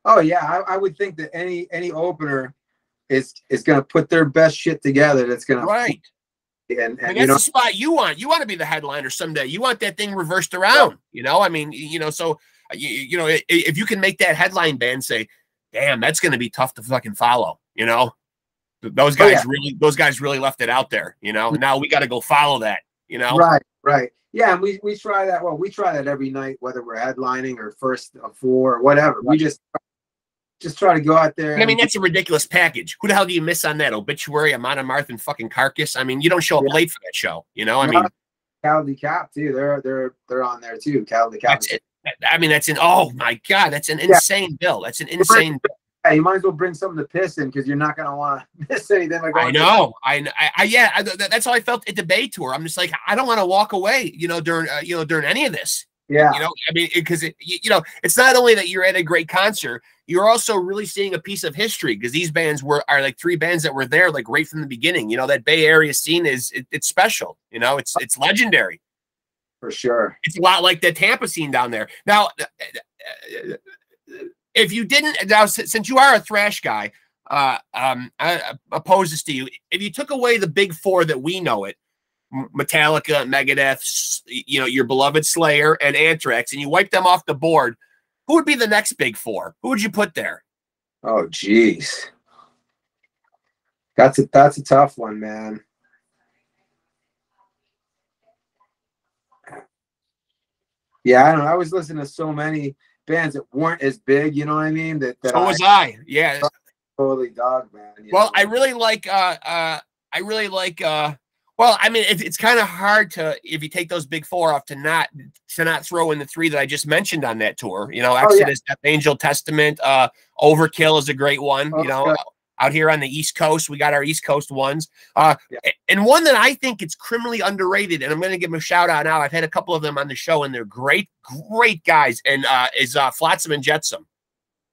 Oh yeah. I would think that any opener is going to put their best shit together. That's going to And that's the spot you want. You want to be the headliner someday. You want that thing reversed around. You know, I mean, you know, so you know, if you can make that headline band say, "Damn, that's going to be tough to fucking follow," you know, those guys really left it out there. You know, now we got to go follow that. You know, right. Yeah, and we try that. Well, we try that every night, whether we're headlining or first of four or whatever. We just try to go out there. I mean, that's a ridiculous package. Who the hell do you miss on that? Obituary, Amon Amarth, and fucking Carcass. I mean, you don't show up late for that show. You know, I mean, Cal Decap too. They're on there too. Cal Decap. I mean, that's an oh my god, that's an insane bill. That's an insane bill. Yeah, you might as well bring something to piss in, because you're not going to want to miss anything. Like I know. That's how I felt at the Bay tour. I'm just like, I don't want to walk away, you know, during any of this. Yeah. You know, I mean, because you know, it's not only that you're at a great concert, you're also really seeing a piece of history, because these bands are like three bands that were there like right from the beginning. You know, that Bay Area scene it's special. You know, it's legendary. For sure. It's a lot like the Tampa scene down there. Now, if you didn't, now since you are a thrash guy, I pose this to you: if you took away the big four that we know it, Metallica, Megadeth, you know, your beloved Slayer, and Anthrax, and you wipe them off the board, who would be the next big four? Who would you put there? Oh, geez, that's a tough one, man. Yeah, I don't know. I was listening to so many bands that weren't as big, you know what I mean? So was I. Yeah. Totally dog, man. Well, I really like well, I mean, it's kind of hard to, if you take those big four off, to not throw in the three that I just mentioned on that tour. You know, Exodus, Death Angel, Testament, Overkill is a great one. You know, out here on the East Coast, we got our East Coast ones. And one that I think it's criminally underrated, and I'm going to give them a shout out now. I've had a couple of them on the show, and they're great guys. And is Flotsam and Jetsam.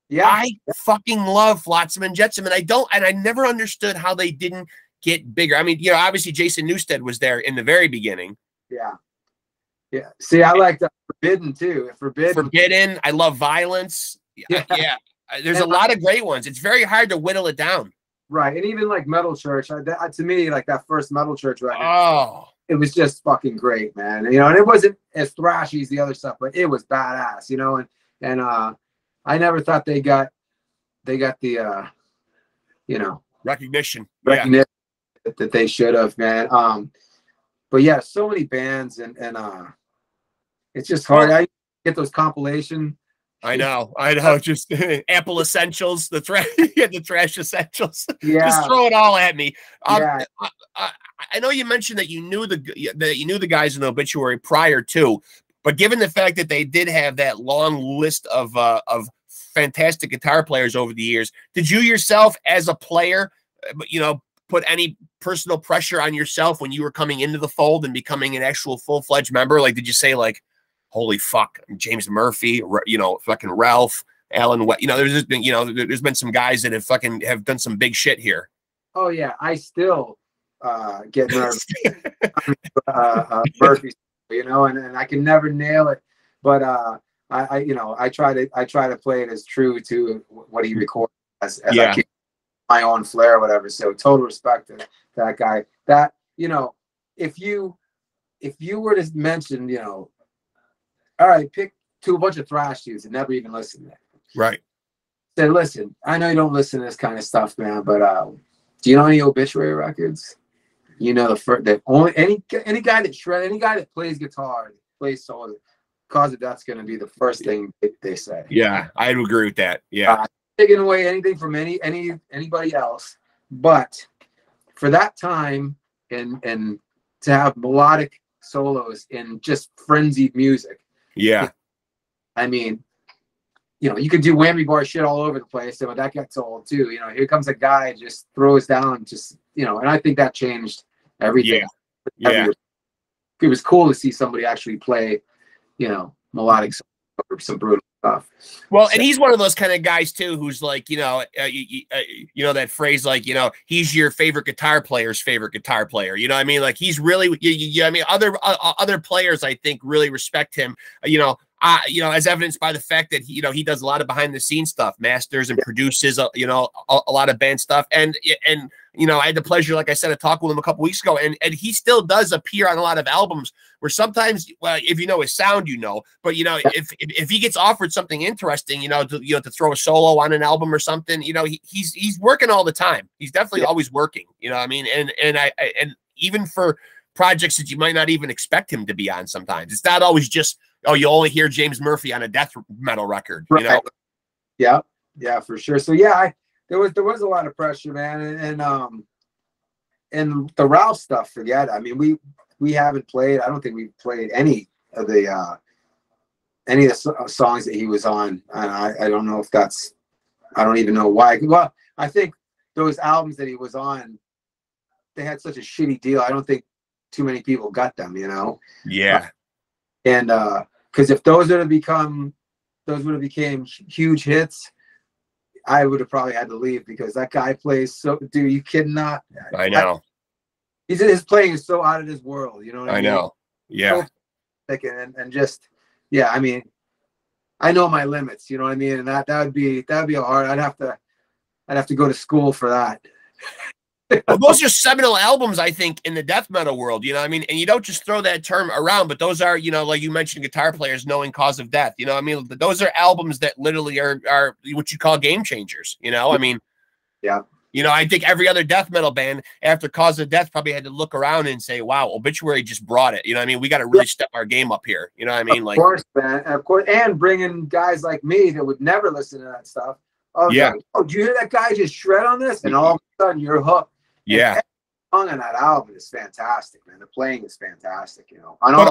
Yeah, I fucking love Flotsam and Jetsam, and I never understood how they didn't get bigger. I mean, you know, obviously Jason Newsted was there in the very beginning. Yeah. See, I like that Forbidden too. Forbidden. I love Violence. Yeah. There's a lot of great ones. It's very hard to whittle it down. Right, and even like Metal Church. To me, like that first Metal Church record. It was just fucking great, man. You know, and it wasn't as thrashy as the other stuff, but it was badass. You know, and I never thought they got the you know, recognition that they should have, man. But yeah, so many bands and it's just hard. I get those compilation. I know. Just Apple Essentials, the trash essentials. Yeah, just throw it all at me. I know you mentioned that you knew the guys in Obituary prior to, but given the fact that they did have that long list of fantastic guitar players over the years, did you yourself as a player, you know, put any personal pressure on yourself when you were coming into the fold and becoming an actual full-fledged member? Like, did you say like, holy fuck, James Murphy, you know, fucking Ralph, Alan, you know, there's been some guys that have done some big shit here. Oh yeah, I still get nervous. Murphy, you know, and I can never nail it, but I try to play it as true to what he recorded as I can, my own flair or whatever. So total respect to that guy. That, you know, if you were to mention, you know, all right, pick a bunch of thrash dudes and never even listen to it. Right. Say, listen, I know you don't listen to this kind of stuff, man, but do you know any Obituary records? You know, any guy that shred, any guy that plays guitar, plays solo, Cause of Death's going to be the first thing they say. Yeah, I agree with that. Yeah, taking away anything from anybody else, but for that time and to have melodic solos in just frenzied music. Yeah, I mean, you know, you could do whammy bar shit all over the place, but that gets old too. You know, here comes a guy just throws down, just, you know, and I think that changed everything. Yeah. It was cool to see somebody actually play, you know, melodic or some brutal stuff. Well, and he's one of those kind of guys too, who's like, you know, you know that phrase, like, you know, he's your favorite guitar player's favorite guitar player. You know what I mean? Like, he's really, I mean, other players, I think, really respect him. You know, as evidenced by the fact that he does a lot of behind the scenes stuff, masters and produces, you know, a lot of band stuff. And you know, I had the pleasure, like I said, of talking with him a couple weeks ago, and he still does appear on a lot of albums where sometimes, well, if you know his sound, you know, but you know, if he gets offered something interesting, to throw a solo on an album or something, you know, he's working all the time. He's definitely always working, you know what I mean? And even for projects that you might not even expect him to be on sometimes, it's not always just, oh, you only hear James Murphy on a death metal record, you know? Yeah, for sure. So yeah, there was a lot of pressure, man, and the Ralph stuff, forget it. I mean, we haven't played. I don't think we've played any of the songs that he was on, and I don't know if that's, I don't even know why. Well, I think those albums that he was on, they had such a shitty deal. I don't think too many people got them, you know. Yeah. And because if those would have became huge hits, I would have probably had to leave, because that guy plays so, dude, you cannot. I know. His playing is so out of this world, you know what I mean? Know. Yeah. So, and just, yeah, I mean, I know my limits, you know what I mean? And that would be a hard, I'd have to go to school for that. Well, those are seminal albums, I think, in the death metal world, you know what I mean? And you don't just throw that term around, but those are, you know, like you mentioned, guitar players knowing Cause of Death, you know what I mean? Those are albums that literally are what you call game changers, you know? I mean, yeah. You know, I think every other death metal band after Cause of Death probably had to look around and say, wow, Obituary just brought it. You know what I mean? We got to really step our game up here. You know what I mean? Of course, man. Of course. And bringing guys like me that would never listen to that stuff. Oh, like, oh, did you hear that guy just shred on this? And all of a sudden you're hooked. Yeah. Song on that album is fantastic, man. The playing is fantastic, you know. But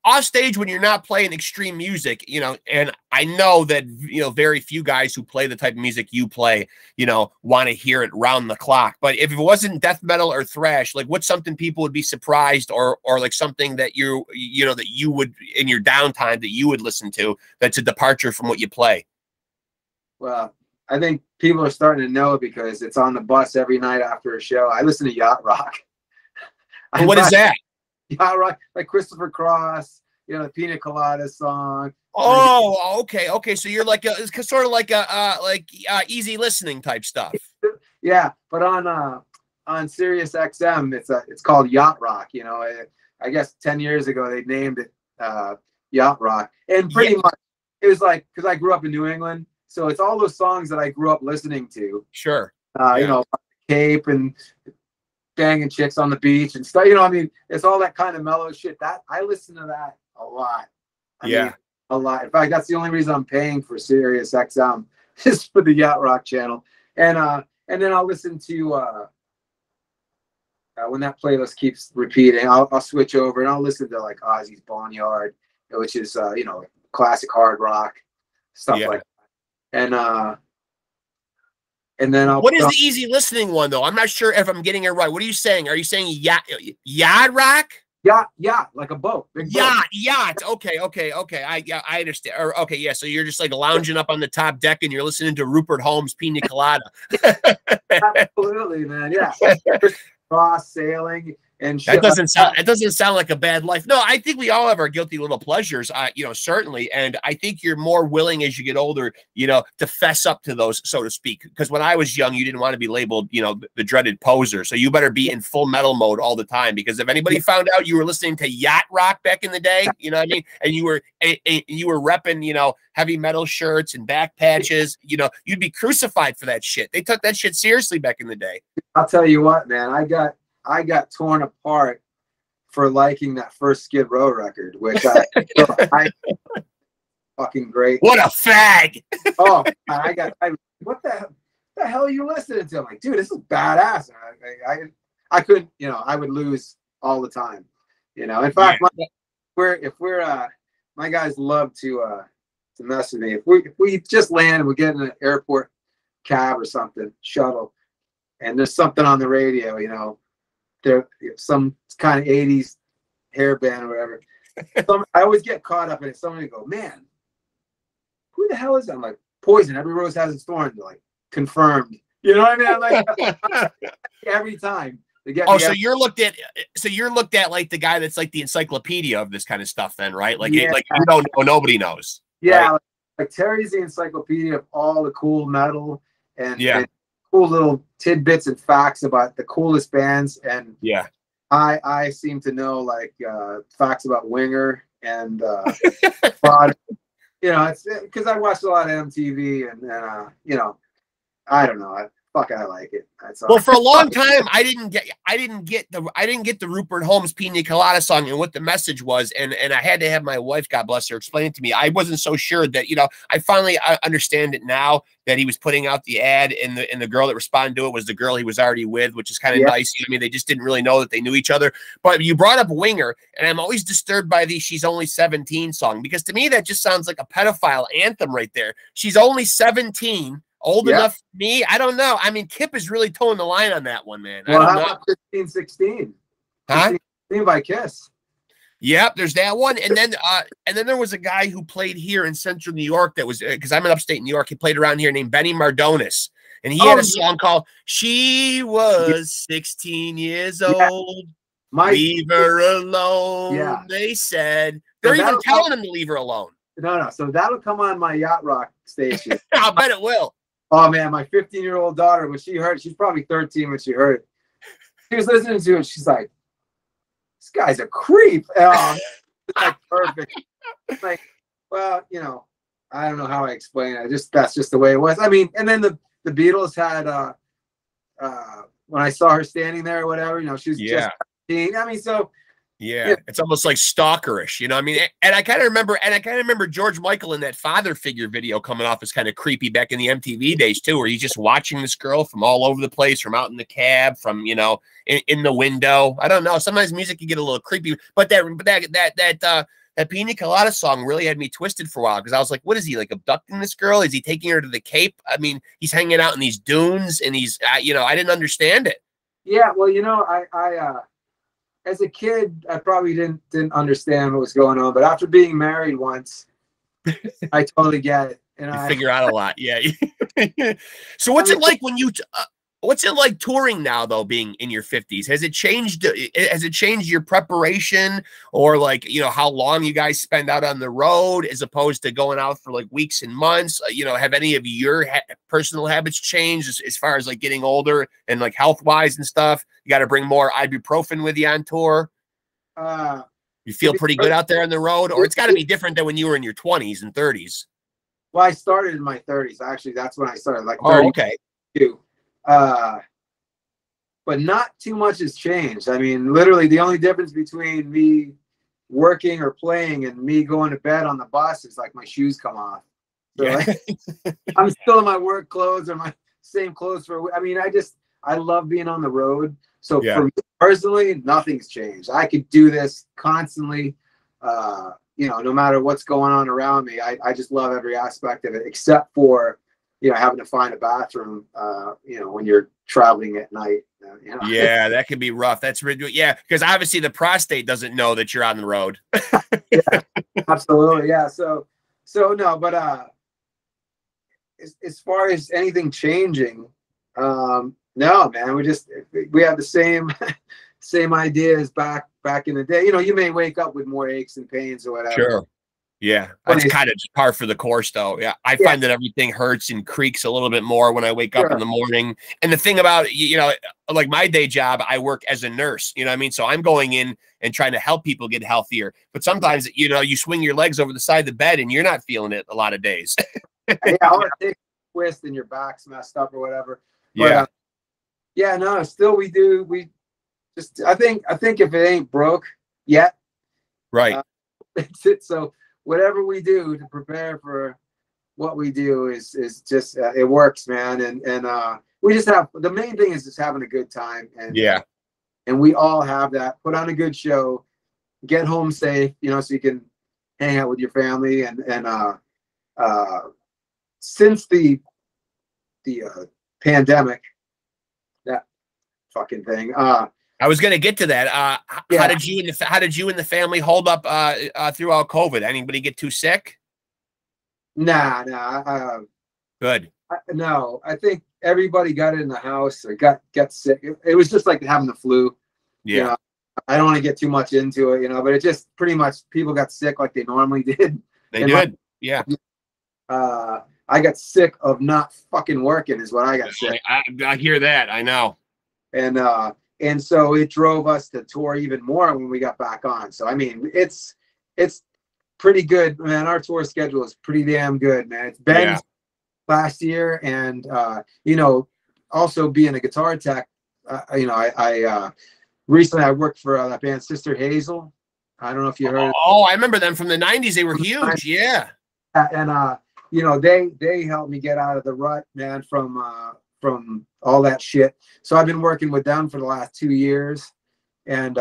off stage when you're not playing extreme music, you know, and I know that, you know, very few guys who play the type of music you play, you know, want to hear it round the clock. But if it wasn't death metal or thrash, like what's something people would be surprised or like something that you know, that you would in your downtime that you would listen to that's a departure from what you play? Well, I think people are starting to know because it's on the bus every night after a show. I listen to yacht rock. What is that? Yacht rock, like Christopher Cross, you know, the Pina Colada song. Oh, okay, okay. So you're like it's sort of like easy listening type stuff. Yeah, but on Sirius XM, it's called Yacht Rock. You know, I guess 10 years ago they named it Yacht Rock, and pretty much it was like because I grew up in New England. So it's all those songs that I grew up listening to. Sure. You know, Cape and banging chicks on the beach and stuff. You know, I mean, it's all that kind of mellow shit. That I listen to that a lot. I mean, a lot. In fact, that's the only reason I'm paying for Sirius XM is for the Yacht Rock channel. And then I'll listen to when that playlist keeps repeating, I'll switch over and I'll listen to like Ozzy's Boneyard, which is you know, classic hard rock stuff like that. And then I'll. What is the easy listening one though? I'm not sure if I'm getting it right. What are you saying? Are you saying yacht rock? Yacht, like a boat. Big boat. Yacht. Okay. I understand. Or okay, yeah. So you're just like lounging up on the top deck and you're listening to Rupert Holmes' Pina Colada. Absolutely, man. Yeah. Cross sailing. And that doesn't sound like a bad life. No, I think we all have our guilty little pleasures, you know, certainly. And I think you're more willing as you get older, you know, to fess up to those, so to speak. Because when I was young, you didn't want to be labeled, you know, the dreaded poser. So you better be in full metal mode all the time. Because if anybody found out you were listening to yacht rock back in the day, you know what I mean? And you were repping, you know, heavy metal shirts and back patches, you know, you'd be crucified for that shit. They took that shit seriously back in the day. I'll tell you what, man, I got torn apart for liking that first Skid Row record, which I fucking great. What a fag! Oh, what the hell are you listening to? I'm like, dude, this is badass. I couldn't, you know, I would lose all the time. You know, in fact, my guys love to mess with me. If we just land and we get in an airport cab or something, shuttle, and there's something on the radio, you know. There, some kind of 80s hair band or whatever. I always get caught up in it. Somebody go, man, who the hell is that? I'm like, Poison. Every rose has its thorn. They're like, confirmed. You know what I mean? I'm like, every time. So you're looked at like the guy that's like the encyclopedia of this kind of stuff, then, right? Like, like you don't know, nobody knows. Yeah, right? like Terry's the encyclopedia of all the cool metal and cool little tidbits and facts about the coolest bands, and I seem to know like facts about Winger and Prod. You know, it's because I watched a lot of MTV and you know, I don't know. I like it. Well, for a long time, I didn't get the Rupert Holmes Pina Colada song and what the message was, and I had to have my wife, God bless her, explain it to me. I wasn't so sure that, you know, I finally understand it now that he was putting out the ad, and the girl that responded to it was the girl he was already with, which is kind of nice. I mean, they just didn't really know that they knew each other. But you brought up Winger, and I'm always disturbed by the "She's Only 17" song, because to me that just sounds like a pedophile anthem right there. She's only 17. Old enough for me? I don't know. I mean, Kip is really towing the line on that one, man. Well, how about 15, 16? Huh? 15 by Kiss. Yep, there's that one. And then there was a guy who played here in Central New York that was, because I'm in upstate New York, he played around here, named Benny Mardonis. And he had a song called "She Was 16 Years Old. Leave her alone." Yeah. They said. They're even telling him to leave her alone. No. So that'll come on my Yacht Rock station. I bet it will. Oh man, my 15-year-old daughter, when she heard it, she's probably 13 when she heard it. She was listening to it. She's like, "This guy's a creep." It's like perfect. It's like, well, you know, I don't know how I explain it. That's just the way it was. I mean, and then the Beatles had when I saw her standing there or whatever, you know, she was Yeah. just 15. I mean, so yeah, it's almost like stalkerish, you know. I mean, and I kind of remember George Michael in that father figure video coming off as kind of creepy back in the MTV days too, where he's just watching this girl from all over the place, from out in the cab, from you know, in the window. I don't know. Sometimes music can get a little creepy, but that Pina Colada song really had me twisted for a while because I was like, what is he like abducting this girl? Is he taking her to the Cape? I mean, he's hanging out in these dunes, and he's you know, I didn't understand it. Yeah, well, you know, I as a kid, I probably didn't understand what was going on, but after being married once, I totally get it. And you figure out a lot, yeah. So what's it like when you? What's it like touring now, though, being in your 50s? Has it changed? Has it changed your preparation, or like you know how long you guys spend out on the road as opposed to going out for like weeks and months? You know, have any of your personal habits changed as far as like getting older and like health wise and stuff? You got to bring more ibuprofen with you on tour. You feel pretty good out there on the road, or it's got to be different than when you were in your 20s and 30s. Well, I started in my 30s. Actually, that's when I started. Like, oh, okay. But not too much has changed. I mean, literally the only difference between me working or playing and me going to bed on the bus is like my shoes come off. So yeah. like, I'm still in my work clothes or my same clothes I mean, I love being on the road. So for me personally, nothing's changed. I could do this constantly, you know, no matter what's going on around me. I just love every aspect of it, except for, you know, having to find a bathroom, you know, when you're traveling at night. You know? Yeah, that can be rough. That's ridiculous. Yeah, because obviously the prostate doesn't know that you're on the road. Yeah, absolutely. Yeah. So no, but as far as anything changing, no, man. We have the same ideas back in the day. You know, you may wake up with more aches and pains or whatever. Sure. Yeah, that's kind of just par for the course, though. Yeah, I find that everything hurts and creaks a little bit more when I wake up in the morning. And the thing about, you know, like my day job, I work as a nurse, you know what I mean? So I'm going in and trying to help people get healthier. But sometimes, you know, you swing your legs over the side of the bed and you're not feeling it a lot of days. Yeah, I'll take a twist and your back's messed up or whatever. But, yeah, no, still we just, I think if it ain't broke yet. Right. It's it. So whatever we do to prepare for what we do is just it works, man. And we just have, the main thing is just having a good time. And and we all have that. Put on a good show, get home safe, you know, so you can hang out with your family. And since the pandemic, that fucking thing. I was going to get to that. How did you and the family hold up throughout COVID? Anybody get too sick? Nah. Good. No, I think everybody got it in the house or got sick. It was just like having the flu. Yeah. You know, I don't want to get too much into it, you know, but it just pretty much people got sick like they normally did. They did. Yeah. I got sick of not fucking working is what I got sick. I hear that. I know. And so it drove us to tour even more when we got back on. So, I mean, it's pretty good, man. Our tour schedule is pretty damn good, man. It's been last year. And, you know, also being a guitar tech, you know, I recently I worked for that band Sister Hazel. I don't know if you heard. Oh, I remember them from the 90s. They were huge. Yeah. And, you know, they helped me get out of the rut, man, from all that shit. So I've been working with them for the last 2 years. And,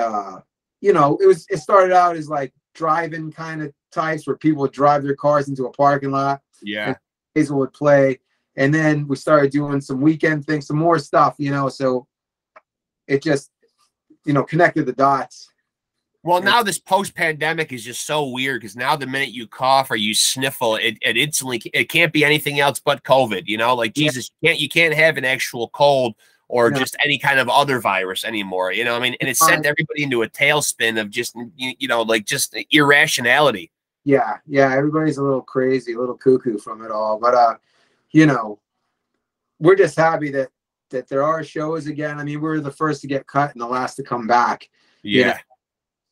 you know, it started out as like driving kind of types where people would drive their cars into a parking lot. Yeah. And Hazel would play. And then we started doing some weekend things, some more stuff, you know, so it just, you know, connected the dots. Well, now this post-pandemic is just so weird because now the minute you cough or you sniffle, it instantly, it can't be anything else but COVID, you know, like Jesus, you can't have an actual cold or just any kind of other virus anymore, you know what I mean? And it sent everybody into a tailspin of just, you know, like just irrationality. Yeah. Everybody's a little crazy, a little cuckoo from it all. But, you know, we're just happy that there are shows again. I mean, we're the first to get cut and the last to come back. Yeah.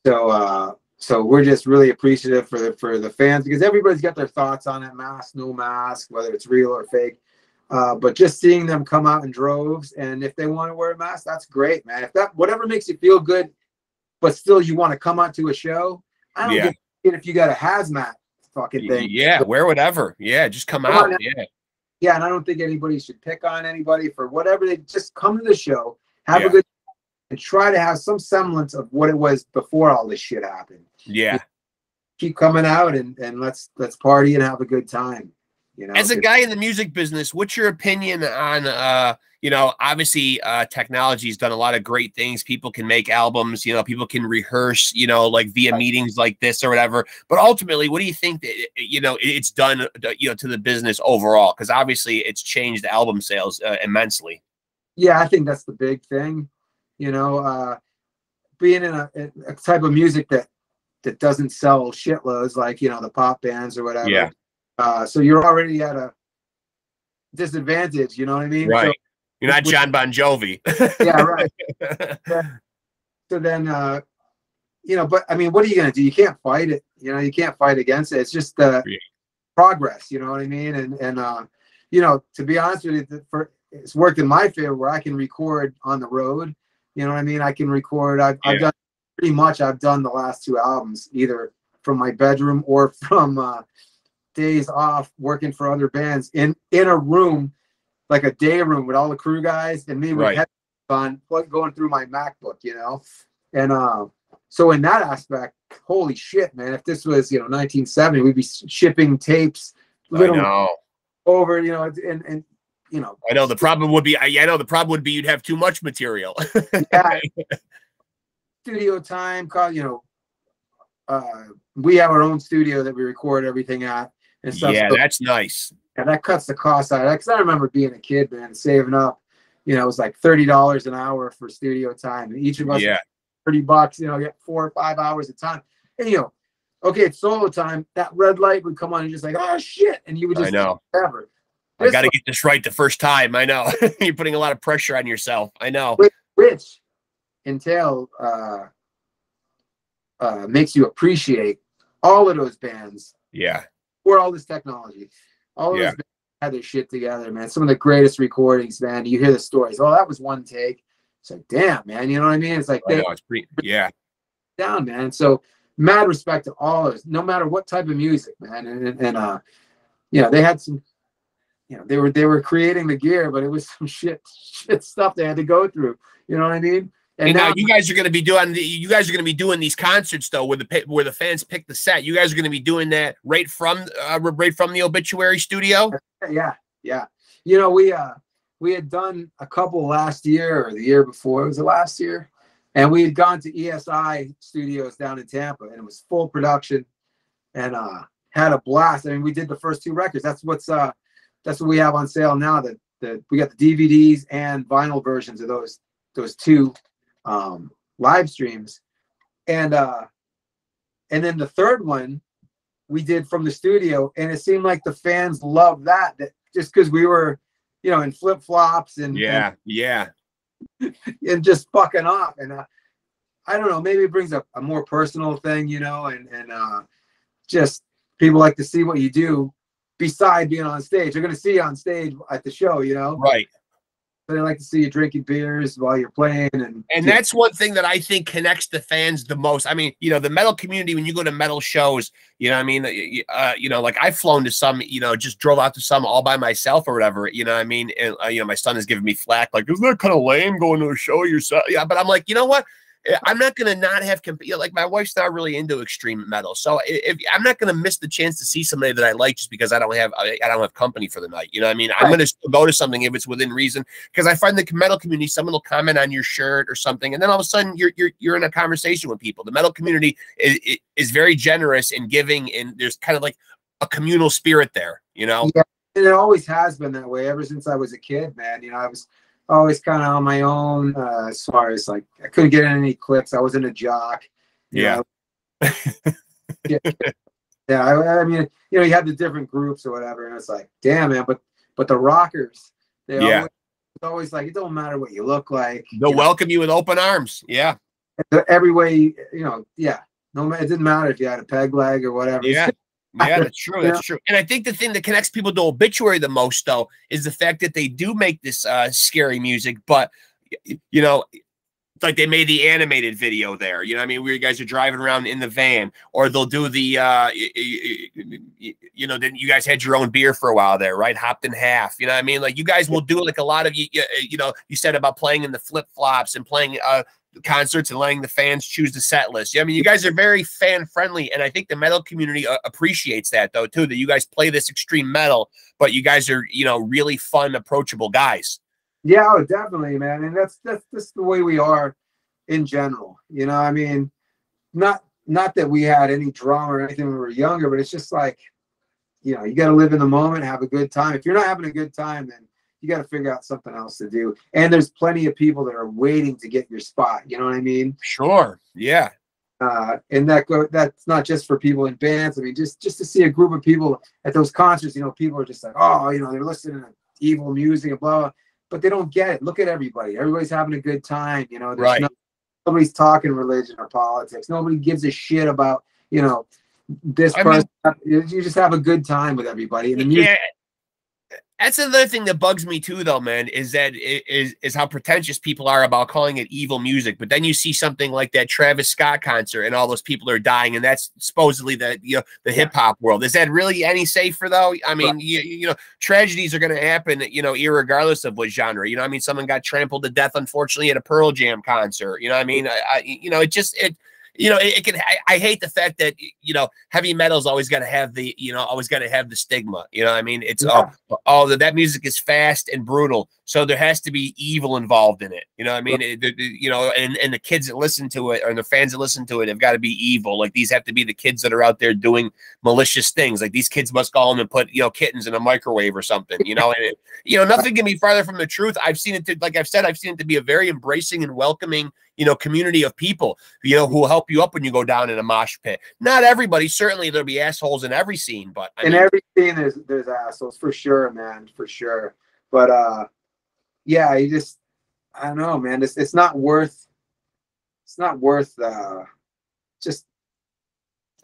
You know? So we're just really appreciative for the fans because everybody's got their thoughts on it. Mask, no mask, whether it's real or fake. But just seeing them come out in droves, and if they want to wear a mask, that's great, man. If that whatever makes you feel good, but still you want to come out to a show, I don't give a shit if you got a hazmat fucking thing. Yeah, wear whatever. Yeah, just come out. Yeah, and I don't think anybody should pick on anybody for whatever. They just come to the show, have a good time, and try to have some semblance of what it was before all this shit happened. Yeah. Keep coming out and let's party and have a good time. You know, as a guy in the music business, what's your opinion on you know, obviously technology's done a lot of great things. People can make albums, you know, people can rehearse, you know, like via meetings like this or whatever. But ultimately, what do you think that, you know, it's done, you know, to the business overall? Because obviously it's changed album sales immensely. Yeah, I think that's the big thing. You know, being in a type of music that doesn't sell shitloads, like, you know, the pop bands or whatever. Yeah. So you're already at a disadvantage, you know what I mean? Right. So, you're not John Bon Jovi. Yeah, right. So then, you know, but I mean, what are you going to do? You can't fight it. You know, you can't fight against it. It's just progress, you know what I mean? And you know, to be honest with you, it's worked in my favor where I can record on the road. You know what I mean? I can record. I've done pretty much. I've done the last 2 albums either from my bedroom or from days off working for other bands in a room, like a day room with all the crew guys and me with headphones on, going through my MacBook, you know. And so in that aspect, holy shit, man! If this was, you know, 1970, we'd be shipping tapes over, you know, and you know. I know the problem would be. I know the problem would be you'd have too much material. Yeah. Studio time, you know. We have our own studio that we record everything at and stuff. Yeah, so, that's nice. And that cuts the cost out. Because I remember being a kid, man, saving up. You know, it was like $30 an hour for studio time, and each of us $30. You know, get 4 or 5 hours of time. And you know, okay, it's solo time. That red light would come on, and just like, oh shit, and you would just whatever. I got to get this right the first time. I know. You're putting a lot of pressure on yourself. I know. Which entail makes you appreciate all of those bands. Yeah. For all this technology. All of those bands had their shit together, man. Some of the greatest recordings, man. You hear the stories. Oh, that was one take. It's like, damn, man. You know what I mean? It's like, it's pretty, down, man. So mad respect to all of us, no matter what type of music, man. And you know, they had some, you know, they were creating the gear, but it was some shit stuff they had to go through. You know what I mean? And now you guys are going to be doing these concerts though, where the fans pick the set. You guys are going to be doing that right from the Obituary studio. Yeah. You know, we had done a couple last year or the year before. Was it last year? And we had gone to ESI Studios down in Tampa, and it was full production, and had a blast. I mean, we did the first 2 records. That's what we have on sale now. That we got the DVDs and vinyl versions of those 2 live streams, and then the 3rd one we did from the studio, and it seemed like the fans loved that just because we were, you know, in flip-flops and and just fucking off. And I don't know, maybe it brings a more personal thing, you know, and just people like to see what you do beside being on stage. They're going to see you on stage at the show, you know, right? They like to see you drinking beers while you're playing. And that's one thing that I think connects the fans the most. I mean, you know, the metal community, when you go to metal shows, you know what I mean? You know, like I've flown to some, you know, just drove out to some all by myself or whatever, you know what I mean? And, you know, my son is giving me flack, like, isn't that kind of lame going to a show yourself? Yeah, but I'm like, you know what? I'm not going to not have, like my wife's not really into extreme metal. So if I'm not going to miss the chance to see somebody that I like just because I don't have company for the night. You know what I mean? I'm going to go to something if it's within reason, because I find the metal community, someone will comment on your shirt or something, and then all of a sudden you're in a conversation with people. The metal community is very generous and giving, and there's kind of like a communal spirit there, you know? Yeah, and it always has been that way ever since I was a kid, man. You know, I was always kind of on my own, as far as like I couldn't get in any clips. I wasn't a jock. Yeah. I mean, you know, you had the different groups or whatever, and it's like, damn, man. But the rockers, always like, it don't matter what you look like. They'll welcome you with open arms. Yeah. Every way, you know. Yeah. No, it didn't matter if you had a peg leg or whatever. Yeah. Yeah, that's true. That's true. And I think the thing that connects people to Obituary the most, though, is the fact that they do make this scary music, but, you know, like they made the animated video there, you know what I mean, where you guys are driving around in the van, or they'll do the, you know, then you guys had your own beer for a while there, right? Hopped in half, you know what I mean? Like you guys will do like a lot of, you know, you said about playing in the flip-flops and playing concerts and letting the fans choose the set list. I mean, you guys are very fan friendly, and I think the metal community appreciates that though too, that you guys play this extreme metal, but you guys are, you know, really fun, approachable guys. Yeah, oh, definitely, man. And that's just the way we are in general. You know, I mean, not that we had any drama or anything when we were younger, but it's just like, you know, you got to live in the moment, have a good time. If you're not having a good time, then you got to figure out something else to do. And there's plenty of people that are waiting to get your spot. You know what I mean? Sure. Yeah. And that's not just for people in bands. I mean, just to see a group of people at those concerts, you know, people are just like, oh, you know, they're listening to evil music and blah, blah. But they don't get it. Look at everybody. Everybody's having a good time. You know, right. Nobody's talking religion or politics. Nobody gives a shit about, you know, this person. You just have a good time with everybody. And the music. Yeah. That's another thing that bugs me too, though, man, is how pretentious people are about calling it evil music. But then you see something like that Travis Scott concert, and all those people are dying, and that's supposedly the hip hop world. Is that really any safer though? I mean, you know, tragedies are going to happen, you know, irregardless of what genre. You know, I mean, someone got trampled to death, unfortunately, at a Pearl Jam concert. You know, I mean, you know, you know, it can. I hate the fact that, you know, heavy metal's always got to have the, you know, always got to have the stigma. You know what I mean? It's that music is fast and brutal, so there has to be evil involved in it. You know what I mean? You know, and the kids that listen to it, or the fans that listen to it, have got to be evil. Like these have to be the kids that are out there doing malicious things. Like these kids must go home and put, you know, kittens in a microwave or something. You know, and you know, nothing can be farther from the truth. I've seen it to, like I've said, I've seen it to be a very embracing and welcoming, you know, community of people, you know, who will help you up when you go down in a mosh pit. Not everybody, certainly there'll be assholes in every scene, but in every scene there's assholes for sure, man, for sure. But yeah, you just, I don't know, man. It's not worth just.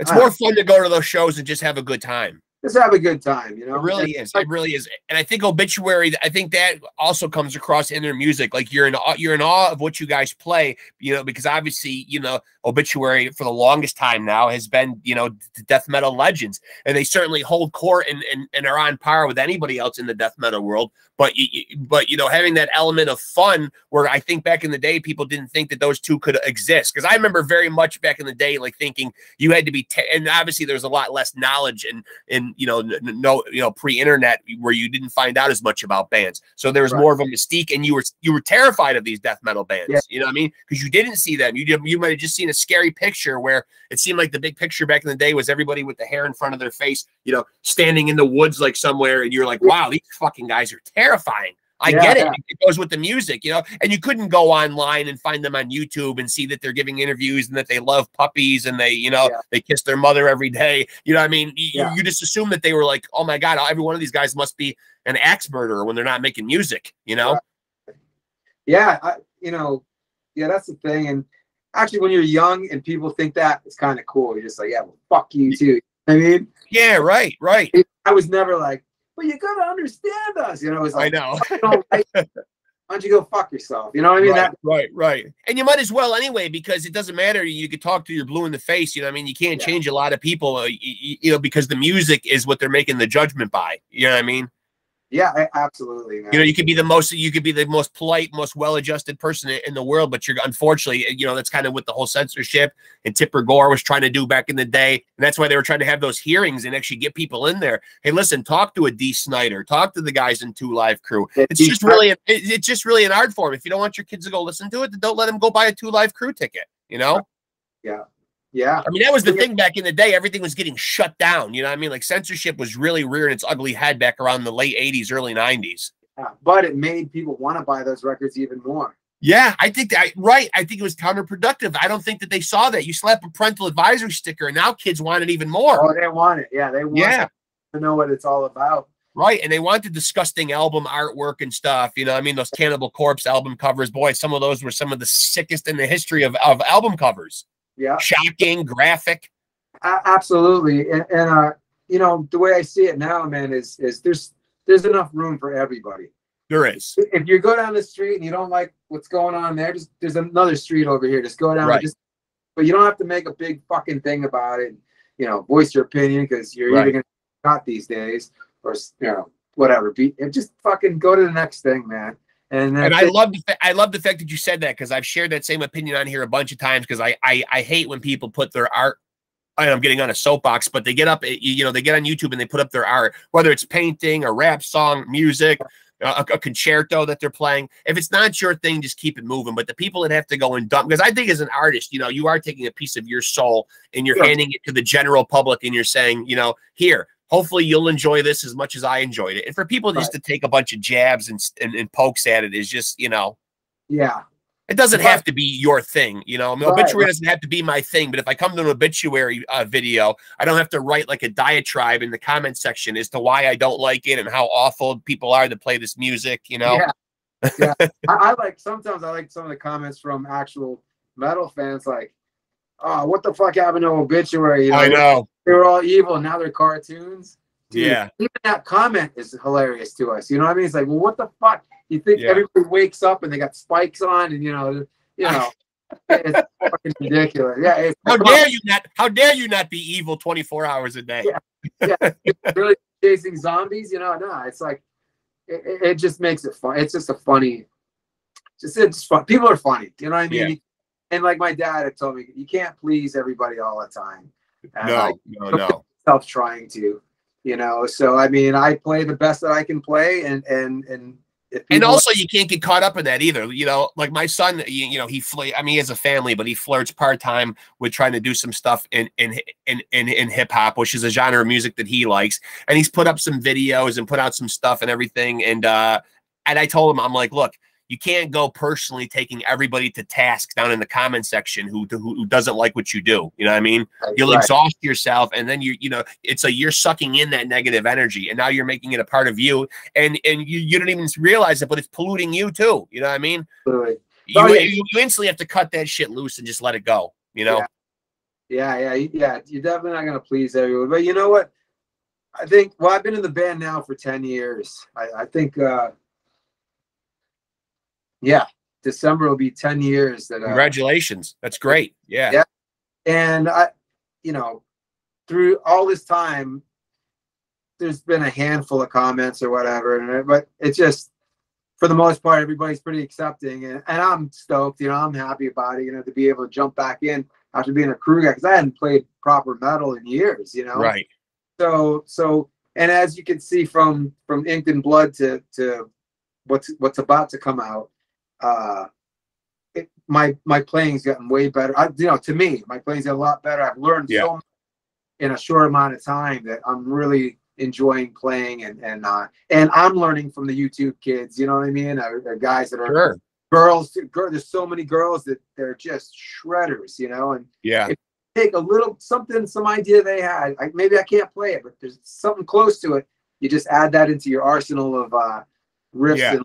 It's more fun to go to those shows and just have a good time. Just have a good time, you know. It really is. It really is. And I think Obituary, I think that also comes across in their music. Like you're in awe of what you guys play, you know, because obviously, you know, Obituary for the longest time now has been, you know, the death metal legends, and they certainly hold court and are on par with anybody else in the death metal world. But you know, having that element of fun, where I think back in the day people didn't think that those two could exist, because I remember very much back in the day like thinking you had to be, and obviously there's a lot less knowledge and you know, pre-internet, where you didn't find out as much about bands, so there was more of a mystique, and you were terrified of these death metal bands. Yeah. You know what I mean? Because you didn't see them. You might have just seen a scary picture, where it seemed like the big picture back in the day was everybody with the hair in front of their face, you know, standing in the woods like somewhere, and you're like, wow, these fucking guys are terrifying. I get it. It goes with the music, you know, and you couldn't go online and find them on YouTube and see that they're giving interviews and that they love puppies and they, you know, they kiss their mother every day. You know what I mean? You just assume that they were like, oh my God, every one of these guys must be an axe murderer when they're not making music, you know? Yeah. You know, that's the thing. And actually, when you're young and people think that, it's kind of cool. You're just like, yeah, well, fuck you too. I mean? Yeah, right. I was never like, well, you gotta understand us, you know. It's like, I know. Why don't you go fuck yourself? You know what I mean? Right. And you might as well anyway, because it doesn't matter. You could talk to your blue in the face. You know what I mean? You can't change a lot of people, you know, because the music is what they're making the judgment by. You know what I mean? Yeah, absolutely, man. You know, you could be the most polite, most well-adjusted person in the world, but you're, unfortunately, you know, that's kind of what the whole censorship and Tipper Gore was trying to do back in the day, and that's why they were trying to have those hearings and actually get people in there. Hey, listen, talk to a D. Snyder, talk to the guys in 2 Live Crew. It's just really an art form. If you don't want your kids to go listen to it, then don't let them go buy a 2 Live Crew ticket. You know? Yeah. I mean, that was the thing back in the day. Everything was getting shut down. You know what I mean? Like censorship was really rearing its ugly head back around the late 80s, early 90s. Yeah, but it made people want to buy those records even more. Yeah, I think that, right. I think it was counterproductive. I don't think that they saw that. You slap a parental advisory sticker, and now kids want it even more. Oh, they want it. Yeah, they want to know what it's all about. Right, and they want the disgusting album artwork and stuff. You know what I mean? Those Cannibal Corpse album covers. Boy, some of those were some of the sickest in the history of album covers. Yeah. Shocking, graphic. Absolutely. And you know, the way I see it now, man, is there's enough room for everybody. There is. If you go down the street and you don't like what's going on there, just there's another street over here. Just go down. Right. But you don't have to make a big fucking thing about it. You know, voice your opinion because you're either gonna not these days or you know whatever. Just fucking go to the next thing, man. And I love the fact that you said that, because I've shared that same opinion on here a bunch of times, because I hate when people put their art. I'm getting on a soapbox, but they get up, you know, they get on YouTube and they put up their art, whether it's painting, a rap song, music, a concerto that they're playing. If it's not your thing, just keep it moving. But the people that have to go and dump, because I think as an artist, you know, you are taking a piece of your soul and you're handing it to the general public, and you're saying, you know, here, hopefully you'll enjoy this as much as I enjoyed it. And for people just to take a bunch of jabs and pokes at it is just, you know, it doesn't have to be your thing, you know. I mean, obituary doesn't have to be my thing, but if I come to an obituary video, I don't have to write like a diatribe in the comment section as to why I don't like it and how awful people are that play this music, you know. Yeah. I like, sometimes I like some of the comments from actual metal fans, like, oh, what the fuck happened to obituary? You know, I know. They were all evil and now they're cartoons. Dude, yeah. Even that comment is hilarious to us. You know what I mean? It's like, well, what the fuck? You think everybody wakes up and they got spikes on, and you know, it's fucking ridiculous. Yeah. How dare you not be evil 24 hours a day? Really chasing zombies? You know, no. It's like it just makes it fun. It's just a funny. It's fun. People are funny. You know what I mean? Yeah. And like my dad had told me, you can't please everybody all the time. And no. Self trying to, you know. So I mean, I play the best that I can play, and also you can't get caught up in that either. You know, like my son, you know, I mean, he has a family, but he flirts part-time with trying to do some stuff in hip hop, which is a genre of music that he likes. And he's put up some videos and put out some stuff and everything. And I told him, I'm like, look, you can't go personally taking everybody to task down in the comment section who doesn't like what you do. You know what I mean? You'll exhaust yourself, and then you know, it's like you're sucking in that negative energy, and now you're making it a part of you, and you don't even realize it, but it's polluting you too. You know what I mean? You instantly have to cut that shit loose and just let it go. You know? Yeah. You're definitely not gonna please everyone, but you know what? I think. Well, I've been in the band now for 10 years. I think. Yeah, December will be 10 years. That congratulations. That's great. Yeah. And I, you know, through all this time, there's been a handful of comments or whatever, but it's just, for the most part, everybody's pretty accepting, and I'm stoked. You know, I'm happy about it. You know, to be able to jump back in after being a crew guy, because I hadn't played proper metal in years. You know, right. So, and as you can see from Ink and Blood to what's about to come out. My playing's gotten way better. You know, to me, my playing's got a lot better. I've learned so much in a short amount of time that I'm really enjoying playing, and I'm learning from the YouTube kids. You know what I mean? They're guys that are girls. There's so many girls that they're just shredders. You know, and if you take a little something, some idea they had. Maybe I can't play it, but there's something close to it. You just add that into your arsenal of riffs and.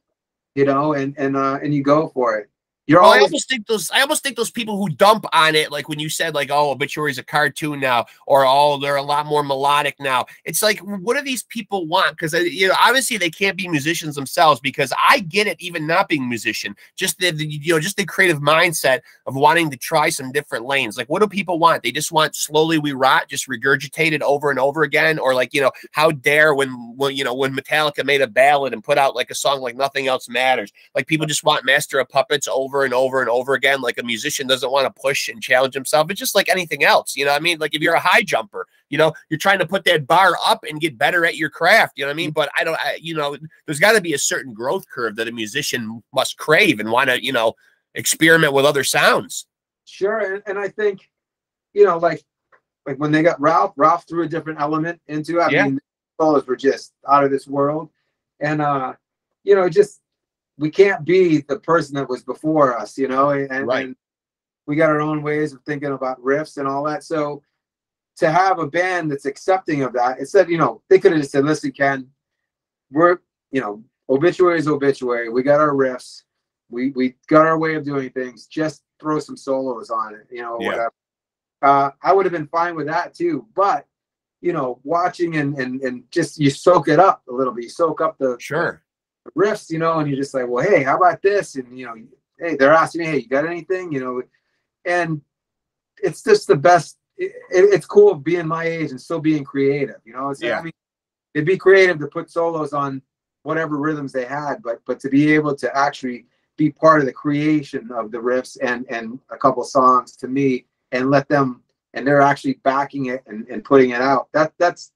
You know, and you go for it. I almost think those people who dump on it, like when you said, like, oh, obituary's a cartoon now, or oh, they're a lot more melodic now. It's like, what do these people want? Because you know, obviously they can't be musicians themselves. Because I get it, even not being a musician, just the creative mindset of wanting to try some different lanes. Like, what do people want? They just want Slowly We Rot, just regurgitated over and over again, or like, you know, how dare when Metallica made a ballad and put out like a song like Nothing Else Matters. Like, people just want Master of Puppets over and over and over again. Like, a musician doesn't want to push and challenge himself. It's just like anything else, you know what I mean? Like, if you're a high jumper, you know, you're trying to put that bar up and get better at your craft, you know what I mean? But you know, there's got to be a certain growth curve that a musician must crave and want to, you know, experiment with other sounds. Sure. And I think, you know, like when they got Ralph threw a different element into it. I mean, the solos were just out of this world. And you know, just, we can't be the person that was before us, you know, and we got our own ways of thinking about riffs and all that. So to have a band that's accepting of that, instead, you know, they could have just said, listen, Ken, we're, you know, obituary is obituary. We got our riffs. We got our way of doing things. Just throw some solos on it, you know, whatever. I would have been fine with that too. But, you know, watching and just you soak it up a little bit. You soak up the riffs, you know, and you're just like, well, hey, how about this? And you know, hey, they're asking me, hey, you got anything? You know, and it's just the best. It's cool being my age and still being creative. You know, I mean, it'd be creative to put solos on whatever rhythms they had, but to be able to actually be part of the creation of the riffs and a couple songs to me and let them, and they're actually backing it and putting it out. That's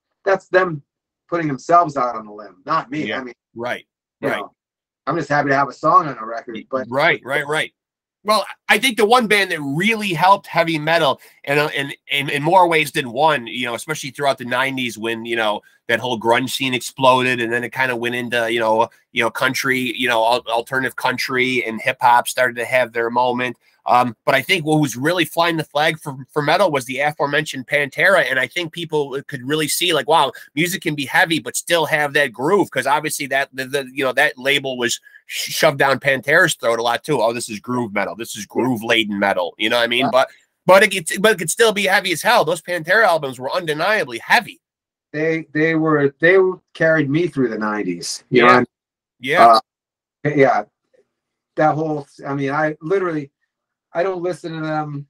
them putting themselves out on the limb, not me. I mean, right. You know, I'm just happy to have a song on a record. But right. Well, I think the one band that really helped heavy metal, and in more ways than one, you know, especially throughout the '90s when, you know, that whole grunge scene exploded, and then it kind of went into, you know, country, you know, alternative country, and hip hop started to have their moment. But I think what was really flying the flag for metal was the aforementioned Pantera. And I think people could really see, like, wow, music can be heavy, but still have that groove. Because obviously that, you know, that label was shoved down Pantera's throat a lot too. Oh, this is groove metal. This is groove laden metal. You know what I mean? Yeah. But it could still be heavy as hell. Those Pantera albums were undeniably heavy. They carried me through the '90s. You know? Yeah. That whole, I mean, I don't listen to them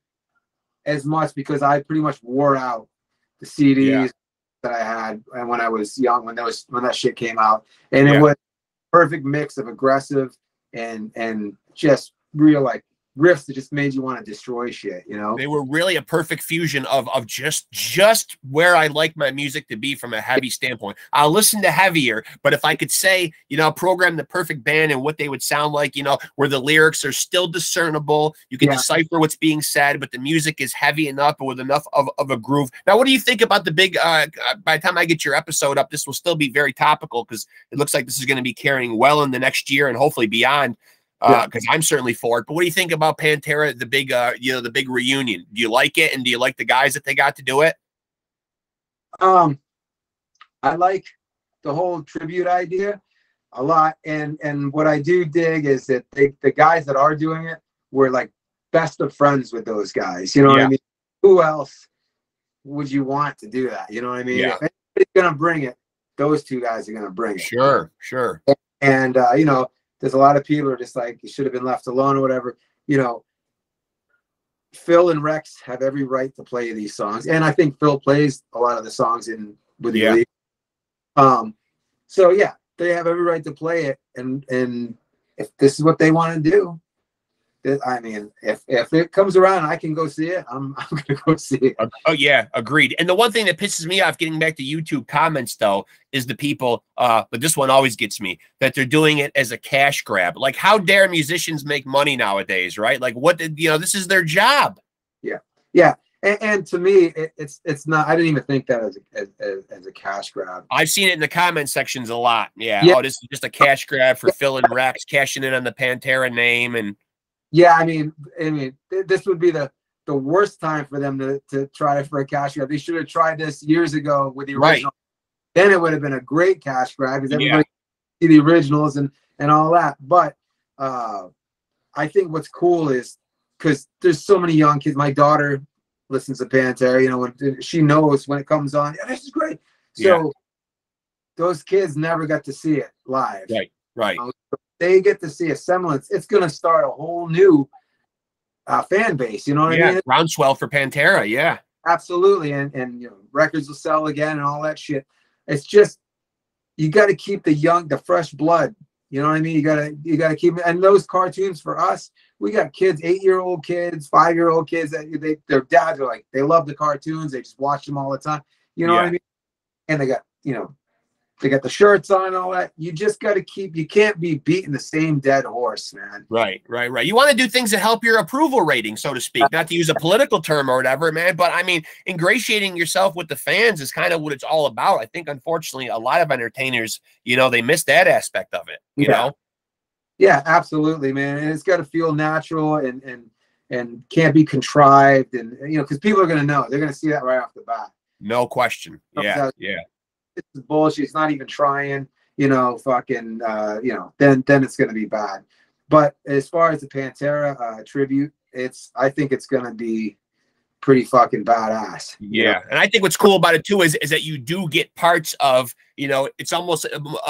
as much because I pretty much wore out the CDs that I had and when I was young, when that shit came out, and it was a perfect mix of aggressive and just real like riffs that just made you want to destroy shit, you know. They were really a perfect fusion of just where I like my music to be from a heavy standpoint. I'll listen to heavier, but if I could say, you know, program the perfect band and what they would sound like, you know, where the lyrics are still discernible, you can decipher what's being said, but the music is heavy enough with enough of a groove. Now, what do you think about the big, by the time I get your episode up, this will still be very topical because it looks like this is going to be carrying well in the next year and hopefully beyond. Because I'm certainly for it. But what do you think about Pantera, the big, you know, the big reunion? Do you like it, and do you like the guys that they got to do it? I like the whole tribute idea a lot, and what I do dig is that the guys that are doing it were like best of friends with those guys. You know what I mean? Who else would you want to do that? You know what I mean? If anybody's gonna bring it, those two guys are gonna bring it. Sure. And you know, there's a lot of people who are just like, you should have been left alone or whatever. You know, Phil and Rex have every right to play these songs. And I think Phil plays a lot of the songs with the league. So yeah, they have every right to play it. And if this is what they want to do, I mean, if it comes around, I can go see it. I'm gonna go see it. Oh yeah, agreed. And the one thing that pisses me off, getting back to YouTube comments though, is the people. But this one always gets me, that they're doing it as a cash grab. Like, how dare musicians make money nowadays, right? Like, what did you know? This is their job. Yeah. And to me, it's not. I didn't even think that as a cash grab. I've seen it in the comment sections a lot. Yeah. Oh, this is just a cash grab for Phil and Rex cashing in on the Pantera name and. Yeah, I mean, this would be the worst time for them to try for a cash grab. They should have tried this years ago with the original. Then it would have been a great cash grab because everybody see the originals and all that. But I think what's cool is because there's so many young kids. My daughter listens to Pantera. You know, when she knows when it comes on, yeah, this is great. So those kids never got to see it live. Right. They get to see a semblance. It's going to start a whole new fan base. You know what I mean? Groundswell for Pantera. Yeah, absolutely. And you know, records will sell again and all that shit. It's just, you got to keep the fresh blood. You know what I mean? You got to keep it. And those cartoons for us, we got kids, 8-year-old kids, 5-year-old kids that their dads are like, they love the cartoons. They just watch them all the time. You know what I mean? And they got, you know, they got the shirts on and all that. You just got to you can't be beating the same dead horse, man. Right. You want to do things that help your approval rating, so to speak, not to use a political term or whatever, man. But I mean, ingratiating yourself with the fans is kind of what it's all about. I think, unfortunately, a lot of entertainers, you know, they miss that aspect of it, you know? Yeah, absolutely, man. And it's got to feel natural and can't be contrived. And, you know, because people are going to know. They're going to see that right off the bat. No question. Yeah. It's bullshit. It's not even trying, you know, fucking, you know, then it's going to be bad. But as far as the Pantera tribute, I think it's going to be pretty fucking badass. Yeah. And I think what's cool about it too is that you do get parts of, it's almost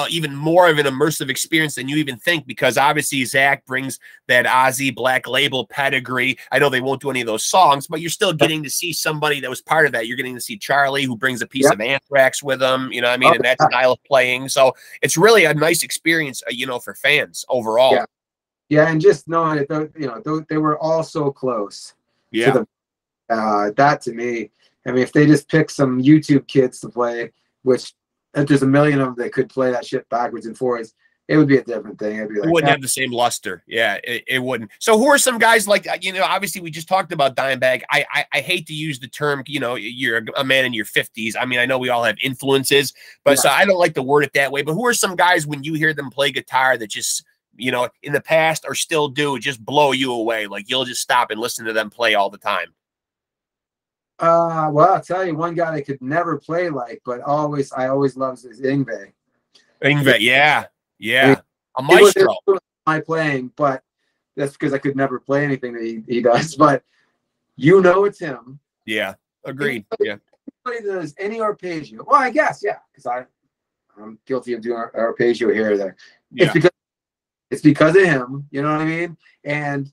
even more of an immersive experience than you even think, because obviously Zach brings that Ozzy Black Label pedigree. I know they won't do any of those songs, but you're still getting to see somebody that was part of that. You're getting to see Charlie, who brings a piece of Anthrax with him, and that style of playing. So it's really a nice experience, for fans overall. Yeah. And just knowing that, they were all so close. Yeah. To that to me, I mean, if they just pick some YouTube kids to play, which if there's a million of them that could play that shit backwards and forwards, it would be a different thing. It'd be like, it wouldn't have the same luster. Yeah, it wouldn't. So who are some guys like, obviously we just talked about Dimebag. I hate to use the term, you're a man in your 50s. I mean, I know we all have influences, but so I don't like to word it that way. But who are some guys when you hear them play guitar that just, in the past or still do just blow you away? Like you'll just stop and listen to them play all the time. Well, I'll tell you one guy I could never play like, but I always loved is Yngwie. Yngwie, yeah. I mean, A maestro. My playing, but that's because I could never play anything that he does. But it's him. Yeah, agreed. Anybody that does any arpeggio, well, I guess, because I'm guilty of doing arpeggio here or there. Yeah. It's because of him. You know what I mean? And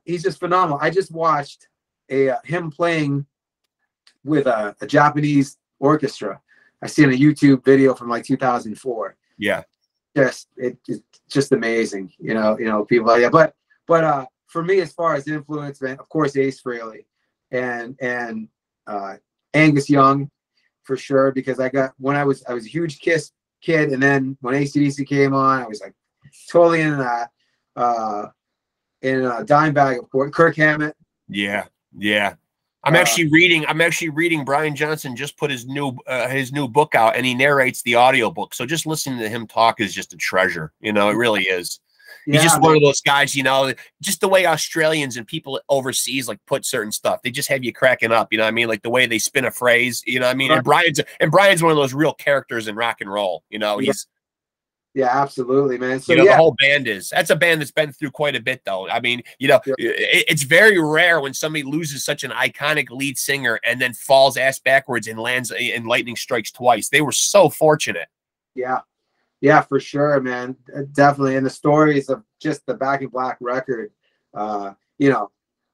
he's just phenomenal. I just watched him playing with a Japanese orchestra. I seen a YouTube video from like 2004. Yeah. It's just amazing, people like that. But for me, as far as influence, man, of course, Ace Frehley and Angus Young, for sure, because when I was a huge Kiss kid, and then when AC/DC came on, I was like totally into that. In Dimebag, of course, Kirk Hammett. Yeah. I'm actually reading Brian Johnson just put his new book out, and he narrates the audiobook. So just listening to him talk is just a treasure. It really is. He's just one of those guys, just the way Australians and people overseas like put certain stuff. They just have you cracking up, like the way they spin a phrase, and Brian's one of those real characters in rock and roll, he's absolutely, man. So the whole band that's a band that's been through quite a bit, though. I mean, it's very rare when somebody loses such an iconic lead singer and then falls ass backwards and lands in lightning strikes twice. They were so fortunate. Yeah, for sure, man. Definitely. And the stories of just the Back in Black record,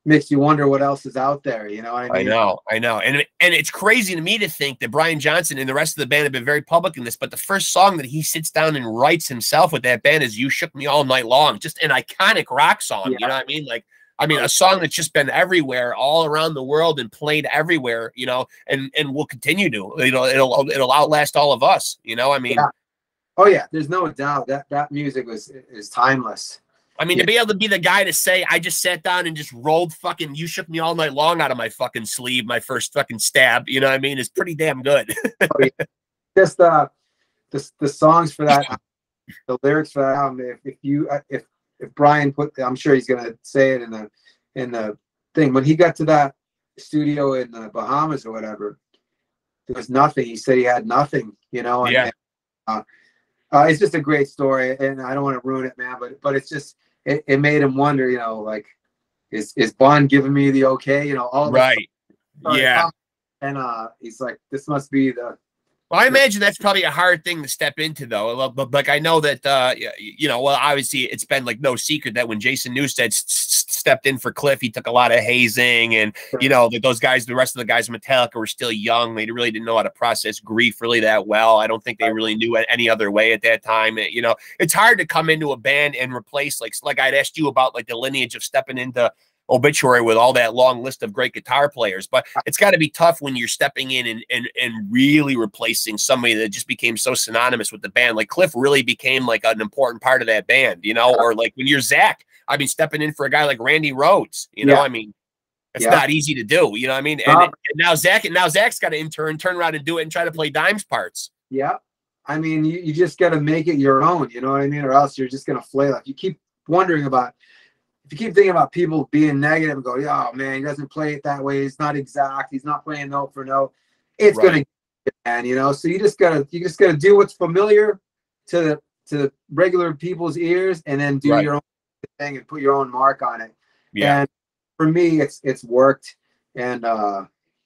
makes you wonder what else is out there. You know what I mean? I know. And it's crazy to me to think that Brian Johnson and the rest of the band have been very public in this, but the first song that he sits down and writes himself with that band is You Shook Me All Night Long. Just an iconic rock song. You know what I mean? Like, a song that's just been everywhere, all around the world and played everywhere, and will continue to, it'll outlast all of us, I mean. Yeah. Oh yeah. There's no doubt that music is timeless. I mean, to be able to be the guy to say, I just sat down and just rolled fucking You Shook Me All Night Long out of my fucking sleeve, my first fucking stab, you know what I mean? It's pretty damn good. Just the songs for that, the lyrics for that album, if Brian put, I'm sure he's going to say it in the thing. When he got to that studio in the Bahamas or whatever, there was nothing. He said he had nothing, it's just a great story, and I don't want to ruin it, man, but it's just, it made him wonder, like, is Bond giving me the okay, all right. Yeah. And he's like, this must be the. Well, I imagine that's probably a hard thing to step into, though. But like, I know that, well, obviously it's been like no secret that when Jason Newsted stepped in for Cliff, he took a lot of hazing, and those guys, the rest of the guys in Metallica were still young. They really didn't know how to process grief really that well. I don't think they really knew any other way at that time. It's hard to come into a band and replace, like I'd asked you about, like the lineage of stepping into Obituary with all that long list of great guitar players, but it's got to be tough when you're stepping in and really replacing somebody that just became so synonymous with the band. Like Cliff really became like an important part of that band, or like when you're Zach, I mean, stepping in for a guy like Randy Rhoads, I mean, it's not easy to do, you know what I mean? And now Zach's got to turn around and do it and try to play Dime's parts. Yeah. I mean, you just got to make it your own, you know what I mean? Or else you're just going to flail. If you keep wondering about, if you keep thinking about people being negative and go, oh man, he doesn't play it that way. It's not exact. He's not playing note for note. It's going to, man, so you just gotta do what's familiar to the regular people's ears, and then do your own thing and put your own mark on it. Yeah. And for me, it's worked. and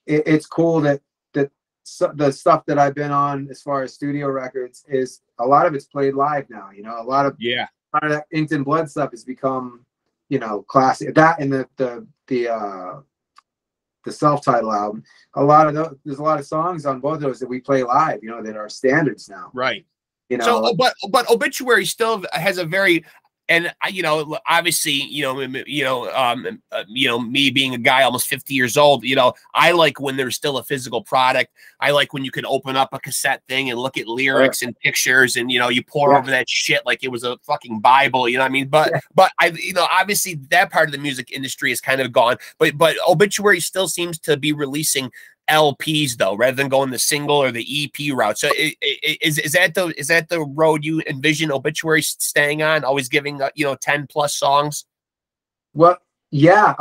it's cool that the stuff that I've been on as far as studio records is a lot of it's played live now. You know, a lot of that Inked in Blood stuff has become, you know, classic. That and the self-titled album, a lot of those, there's a lot of songs on both of those that we play live, you know, that are standards now. Right. You know, so but Obituary still has a very, and you know, obviously, you know, me being a guy almost 50 years old, you know, I like when there's still a physical product. I like when you can open up a cassette thing and look at lyrics and pictures, and you know, you pour over that shit like it was a fucking Bible. You know what I mean? But I, you know, obviously that part of the music industry is kind of gone. But Obituary still seems to be releasing LPs though, rather than going the single or the EP route. So is that the road you envision Obituary staying on, always giving you know, 10+ songs? Well, yeah,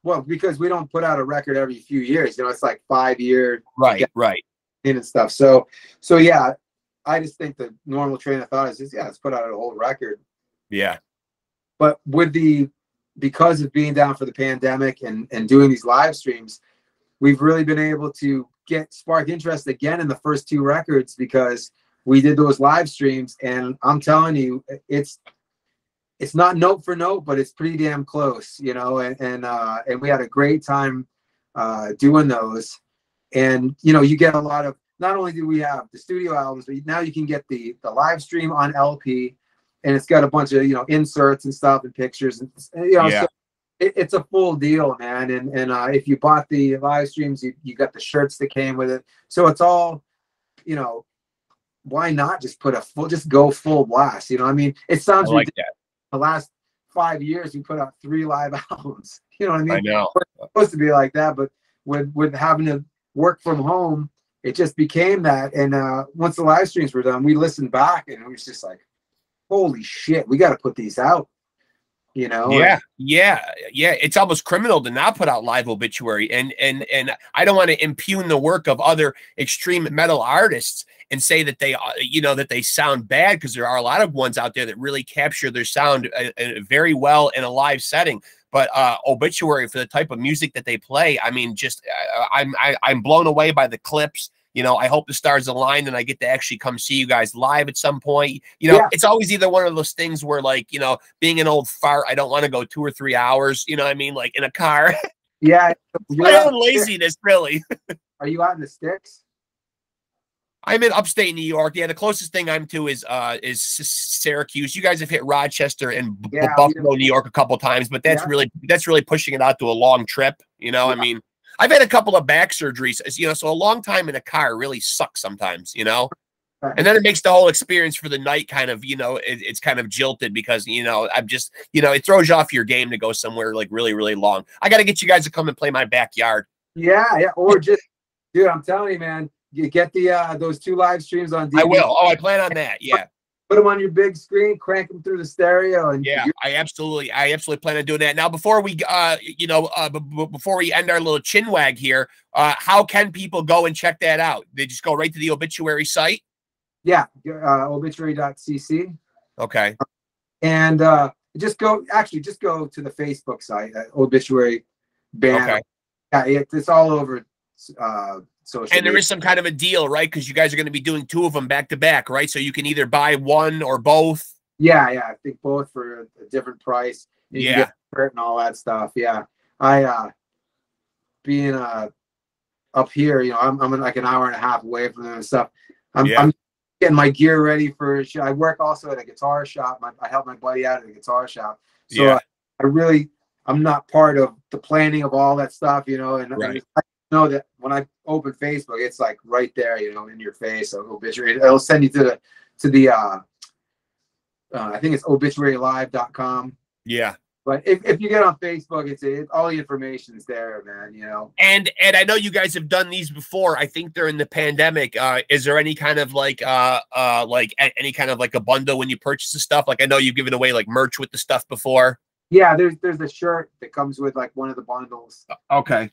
well, because we don't put out a record every few years, you know, it's like 5-year right and stuff. So yeah, I just think the normal train of thought is just, let's put out a whole record. Yeah, but because of being down for the pandemic and doing these live streams, we've really been able to spark interest again in the first 2 records, because we did those live streams, and I'm telling you, it's not note for note, but it's pretty damn close, you know, and we had a great time doing those. And you know, you get a lot of, not only do we have the studio albums, but now you can get the live stream on LP, and it's got a bunch of, you know, inserts and stuff and pictures, and you know, so it's a full deal, man. And if you bought the live streams, you got the shirts that came with it. So it's all, you know, why not just go full blast? You know, I mean, it sounds like ridiculous. The last 5 years, we put out 3 live albums. You know what I mean? I know. It's supposed to be like that, but with having to work from home, it just became that. And once the live streams were done, we listened back, and it was just like, holy shit, we got to put these out. You know? Yeah. It's almost criminal to not put out live Obituary, and I don't want to impugn the work of other extreme metal artists and say that they, you know, that they sound bad, because there are a lot of ones out there that really capture their sound very well in a live setting. But Obituary, for the type of music that they play, I mean, just I'm blown away by the clips. You know, I hope the stars align and I get to actually come see you guys live at some point. You know, it's always either one of those things where, like, you know, being an old fart, I don't want to go 2 or 3 hours, you know what I mean? Like in a car. Yeah. My own laziness, really. Are you out in the sticks? I'm in upstate New York. Yeah, the closest thing I'm to is Syracuse. You guys have hit Rochester and Buffalo, New York a couple times, but that's really pushing it out to a long trip. You know, I mean, I've had a couple of back surgeries, you know, so a long time in a car really sucks sometimes, you know, and then it makes the whole experience for the night kind of, you know, it's kind of jilted, because, you know, I'm just, you know, it throws you off your game to go somewhere like really, really long. I got to get you guys to come and play my backyard. Yeah. Or just, dude, I'm telling you, man, you get those 2 live streams on DVD. I will. Oh, I plan on that. Yeah. Put them on your big screen, crank them through the stereo, and I absolutely plan on doing that. Now, before we, you know, before we end our little chin wag here, how can people go and check that out? They just go right to the Obituary site. Yeah, obituary.cc. Okay. And just go to the Facebook site, Obituary Band. Okay. Yeah, it's all over social. And there is some kind of a deal, right? Because you guys are going to be doing 2 of them back to back, right? So you can either buy one or both. Yeah, I think both for a different price. You can get hurt and all that stuff. Yeah, I being up here, you know, I'm like an hour and a half away from them and stuff. I'm getting my gear ready for. I work also at a guitar shop. I help my buddy out at a guitar shop. So I'm not part of the planning of all that stuff, you know, and I know that when I open Facebook, it's like right there, you know, in your face. So Obituary, it'll send you to the I think it's obituarylive.com. Yeah. But if you get on Facebook, it's all the information's there, man, you know. And I know you guys have done these before. I think during the pandemic. Is there any kind of like any kind of like a bundle when you purchase the stuff? Like, I know you've given away like merch with the stuff before. Yeah, there's a shirt that comes with like one of the bundles. Okay.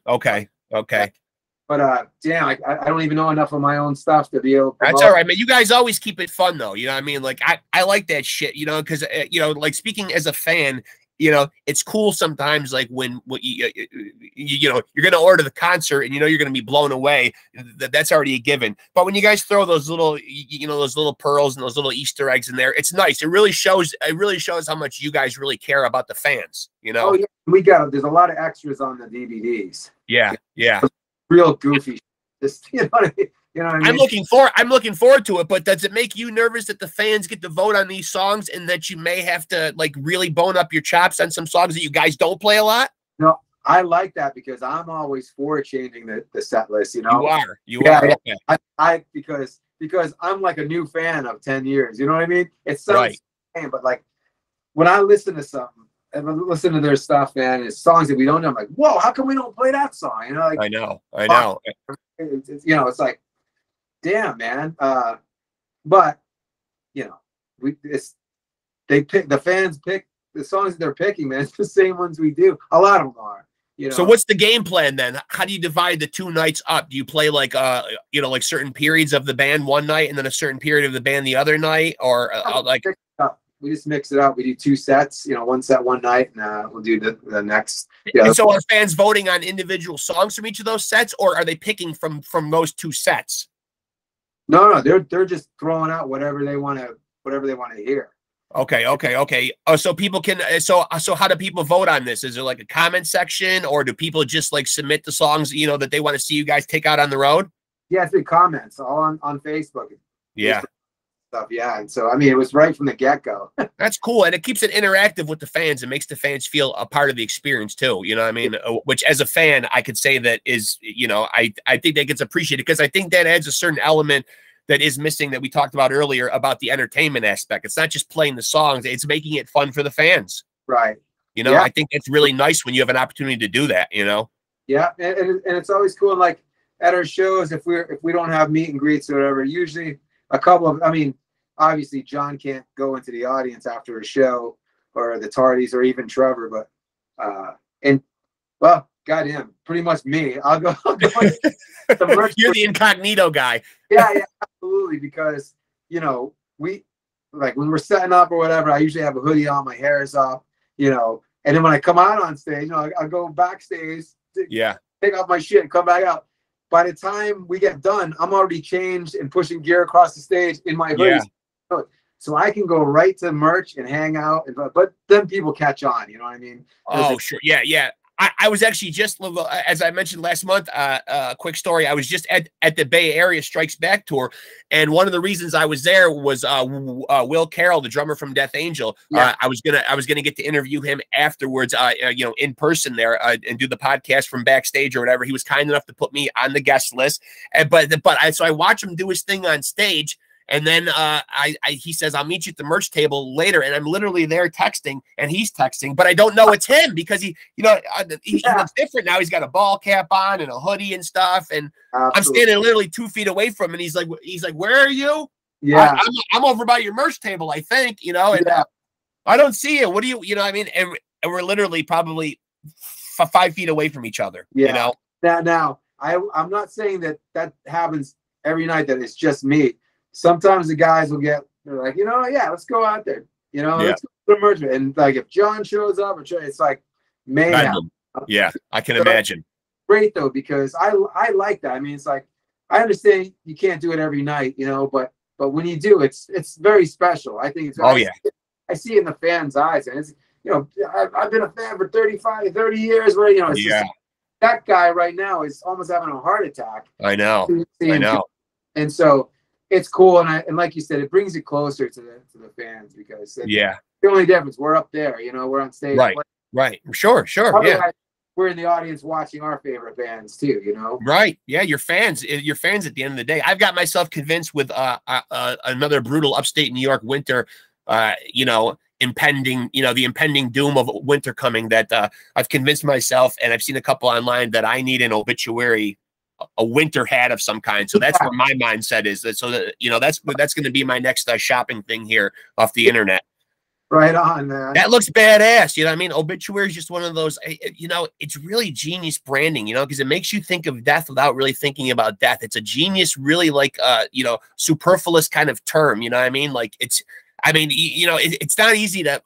But damn, I don't even know enough of my own stuff to be able to promote. That's all right, man. You guys always keep it fun though. You know what I mean? Like I like that shit, you know, because you know, like speaking as a fan, you know, it's cool sometimes, like when you know, you're going to order the concert and you know you're going to be blown away. That's already a given. But when you guys throw those little, you know, those little pearls and those little Easter eggs in there, it's nice. It really shows how much you guys really care about the fans, you know? Oh, yeah. There's a lot of extras on the DVDs. Yeah, yeah. Real goofy. Just, you know what I mean? You know what I mean? I'm looking forward to it, but does it make you nervous that the fans get to vote on these songs and that you may have to like really bone up your chops on some songs that you guys don't play a lot? No, I like that because I'm always for changing the set list, you know? You are. Yeah. Okay. Because I'm like a new fan of 10 years, you know what I mean? It sounds insane, but like when I listen to something and I listen to their stuff, man, it's songs that we don't know, I'm like, whoa, how come we don't play that song? You know, like I know. It's, you know, it's like, damn, man. But you know, the fans pick the songs that they're picking, man. It's the same ones we do. A lot of them are. You know? So what's the game plan then? How do you divide the 2 nights up? Do you play like you know, like certain periods of the band one night and then a certain period of the band the other night, or like we just mix it up. We do 2 sets, you know, 1 set one night, and we'll do the next. And so are fans voting on individual songs from each of those sets, or are they picking from those 2 sets? No, they're just throwing out whatever they want to hear. Okay. Oh, so people can. So how do people vote on this? Is there like a comment section, or do people just like submit the songs, you know, that they want to see you guys take out on the road? Yeah, it's been comments all on Facebook. Yeah. Stuff, yeah. And so I mean, it was right from the get-go. That's cool, and it keeps it interactive with the fans. It makes the fans feel a part of the experience too, you know what I mean? Which as a fan I could say that is, you know, I think that gets appreciated, because I think that adds a certain element that is missing that we talked about earlier about the entertainment aspect. It's not just playing the songs, it's making it fun for the fans, right? You know, I think it's really nice when you have an opportunity to do that, you know? Yeah, and it's always cool, like at our shows, if we don't have meet and greets or whatever, usually a couple of, I mean, obviously John can't go into the audience after a show, or the Tardis, or even Trevor, but and well, goddamn, pretty much me. I'll go You're the incognito guy. Yeah, absolutely, because you know, we like when we're setting up or whatever, I usually have a hoodie on, my hair is up, you know, and then when I come out on stage, you know, I go backstage, take off my shit, come back out. By the time we get done, I'm already changed and pushing gear across the stage in my hoodie. Yeah. So I can go right to merch and hang out, but then people catch on, you know what I mean? Oh, sure. Yeah. I was actually just, as I mentioned last month, a quick story. I was just at the Bay Area Strikes Back tour, and one of the reasons I was there was Will Carroll, the drummer from Death Angel. Yeah. I was gonna get to interview him afterwards, you know, in person there, and do the podcast from backstage or whatever. He was kind enough to put me on the guest list, so I watched him do his thing on stage. And then he says, I'll meet you at the merch table later. And I'm literally there texting, and he's texting, but I don't know it's him, because he looks different now. He's got a ball cap on and a hoodie and stuff. And I'm standing literally 2 feet away from him. And he's like, where are you? Yeah. I'm over by your merch table, I think, you know, and I don't see you. What do you know what I mean? And we're literally probably 5 feet away from each other, you know? Now I'm not saying that happens every night, that it's just me. Sometimes the guys will they're like, you know, let's go out there, you know, let's go to merch. And like, if John shows up, it's like mayhem. Yeah, I can imagine. Great though, because I like that. I mean, it's like, I understand you can't do it every night, you know, but when you do, it's very special. I think it's. I see it in the fans' eyes, and it's, you know, I've been a fan for 30 years, where, you know, it's just, that guy right now is almost having a heart attack. I know. And so it's cool, and like you said, it brings you closer to the fans, because the only difference, we're up there, you know, we're on stage, right, sure, otherwise, we're in the audience watching our favorite bands too, you know. Right, yeah, you're fans at the end of the day. I've got myself convinced with another brutal upstate New York winter, you know, the impending doom of winter coming, that I've convinced myself, and I've seen a couple online, that I need an Obituary, a winter hat of some kind. So that's where my mindset is. So that, you know, that's going to be my next shopping thing here off the internet. Right on, man. That looks badass. You know what I mean? Obituary is just one of those, you know, it's really genius branding, you know, because it makes you think of death without really thinking about death. It's a genius, really, like, you know, superfluous kind of term. You know what I mean? Like, it's, I mean, you know, it's not easy to,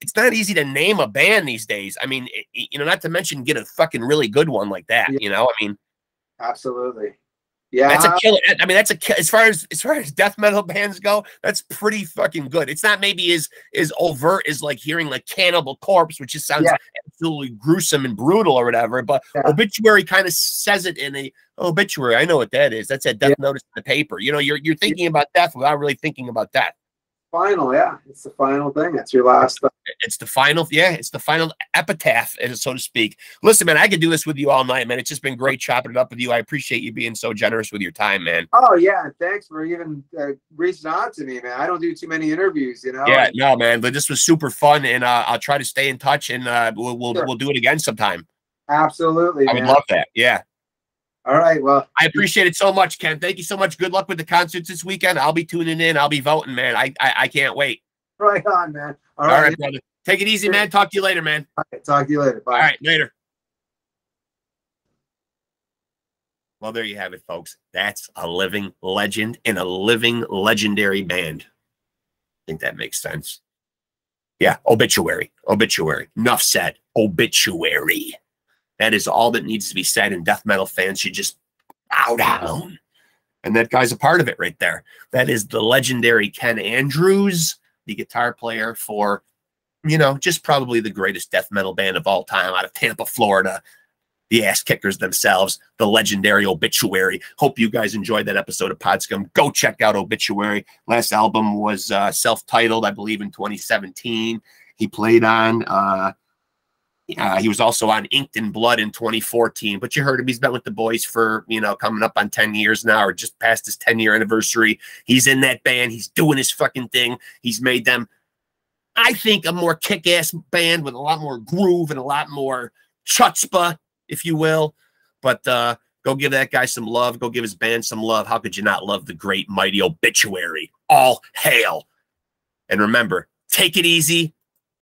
it's not easy to name a band these days. I mean, you know, not to mention get a fucking really good one like that. Yeah. You know, I mean, absolutely. Yeah, that's a killer. I mean, that's a as far as death metal bands go, that's pretty fucking good. It's not maybe as overt as like hearing like Cannibal Corpse, which just sounds absolutely gruesome and brutal or whatever. But Obituary kind of says it in a obituary. I know what that is. That's a death notice in the paper. You know, you're thinking about death without really thinking about death. Final, yeah, it's the final thing. That's your last stuff. It's the final, it's the final epitaph, so to speak. Listen, man, I could do this with you all night, man. It's just been great chopping it up with you. I appreciate you being so generous with your time, man. Oh yeah, thanks for even reaching out to me, man. I don't do too many interviews, you know. Yeah, no, man, but this was super fun, and I'll try to stay in touch, and we'll do it again sometime. Absolutely, I would love that. Yeah. All right. Well, I appreciate it so much, Ken. Thank you so much. Good luck with the concerts this weekend. I'll be tuning in. I'll be voting, man. I can't wait. Right on, man. All right, brother. Take it easy, man. Talk to you later, man. All right, talk to you later. Bye. All right, later. Well, there you have it, folks. That's a living legend and a living legendary band. I think that makes sense. Yeah, Obituary. Obituary. Enough said. Obituary. That is all that needs to be said, and death metal fans should just bow down. And that guy's a part of it right there. That is the legendary Ken Andrews, the guitar player for, you know, just probably the greatest death metal band of all time out of Tampa, Florida. The ass kickers themselves, the legendary Obituary. Hope you guys enjoyed that episode of Podscum. Go check out Obituary. Last album was self-titled, I believe, in 2017. He played on... he was also on Inked in Blood in 2014, but you heard him. He's been with the boys for, you know, coming up on 10 years now, or just past his 10-year anniversary. He's in that band. He's doing his fucking thing. He's made them, I think, a more kick-ass band with a lot more groove and a lot more chutzpah, if you will. But go give that guy some love. Go give his band some love. How could you not love the great, mighty Obituary? All hail. And remember, take it easy.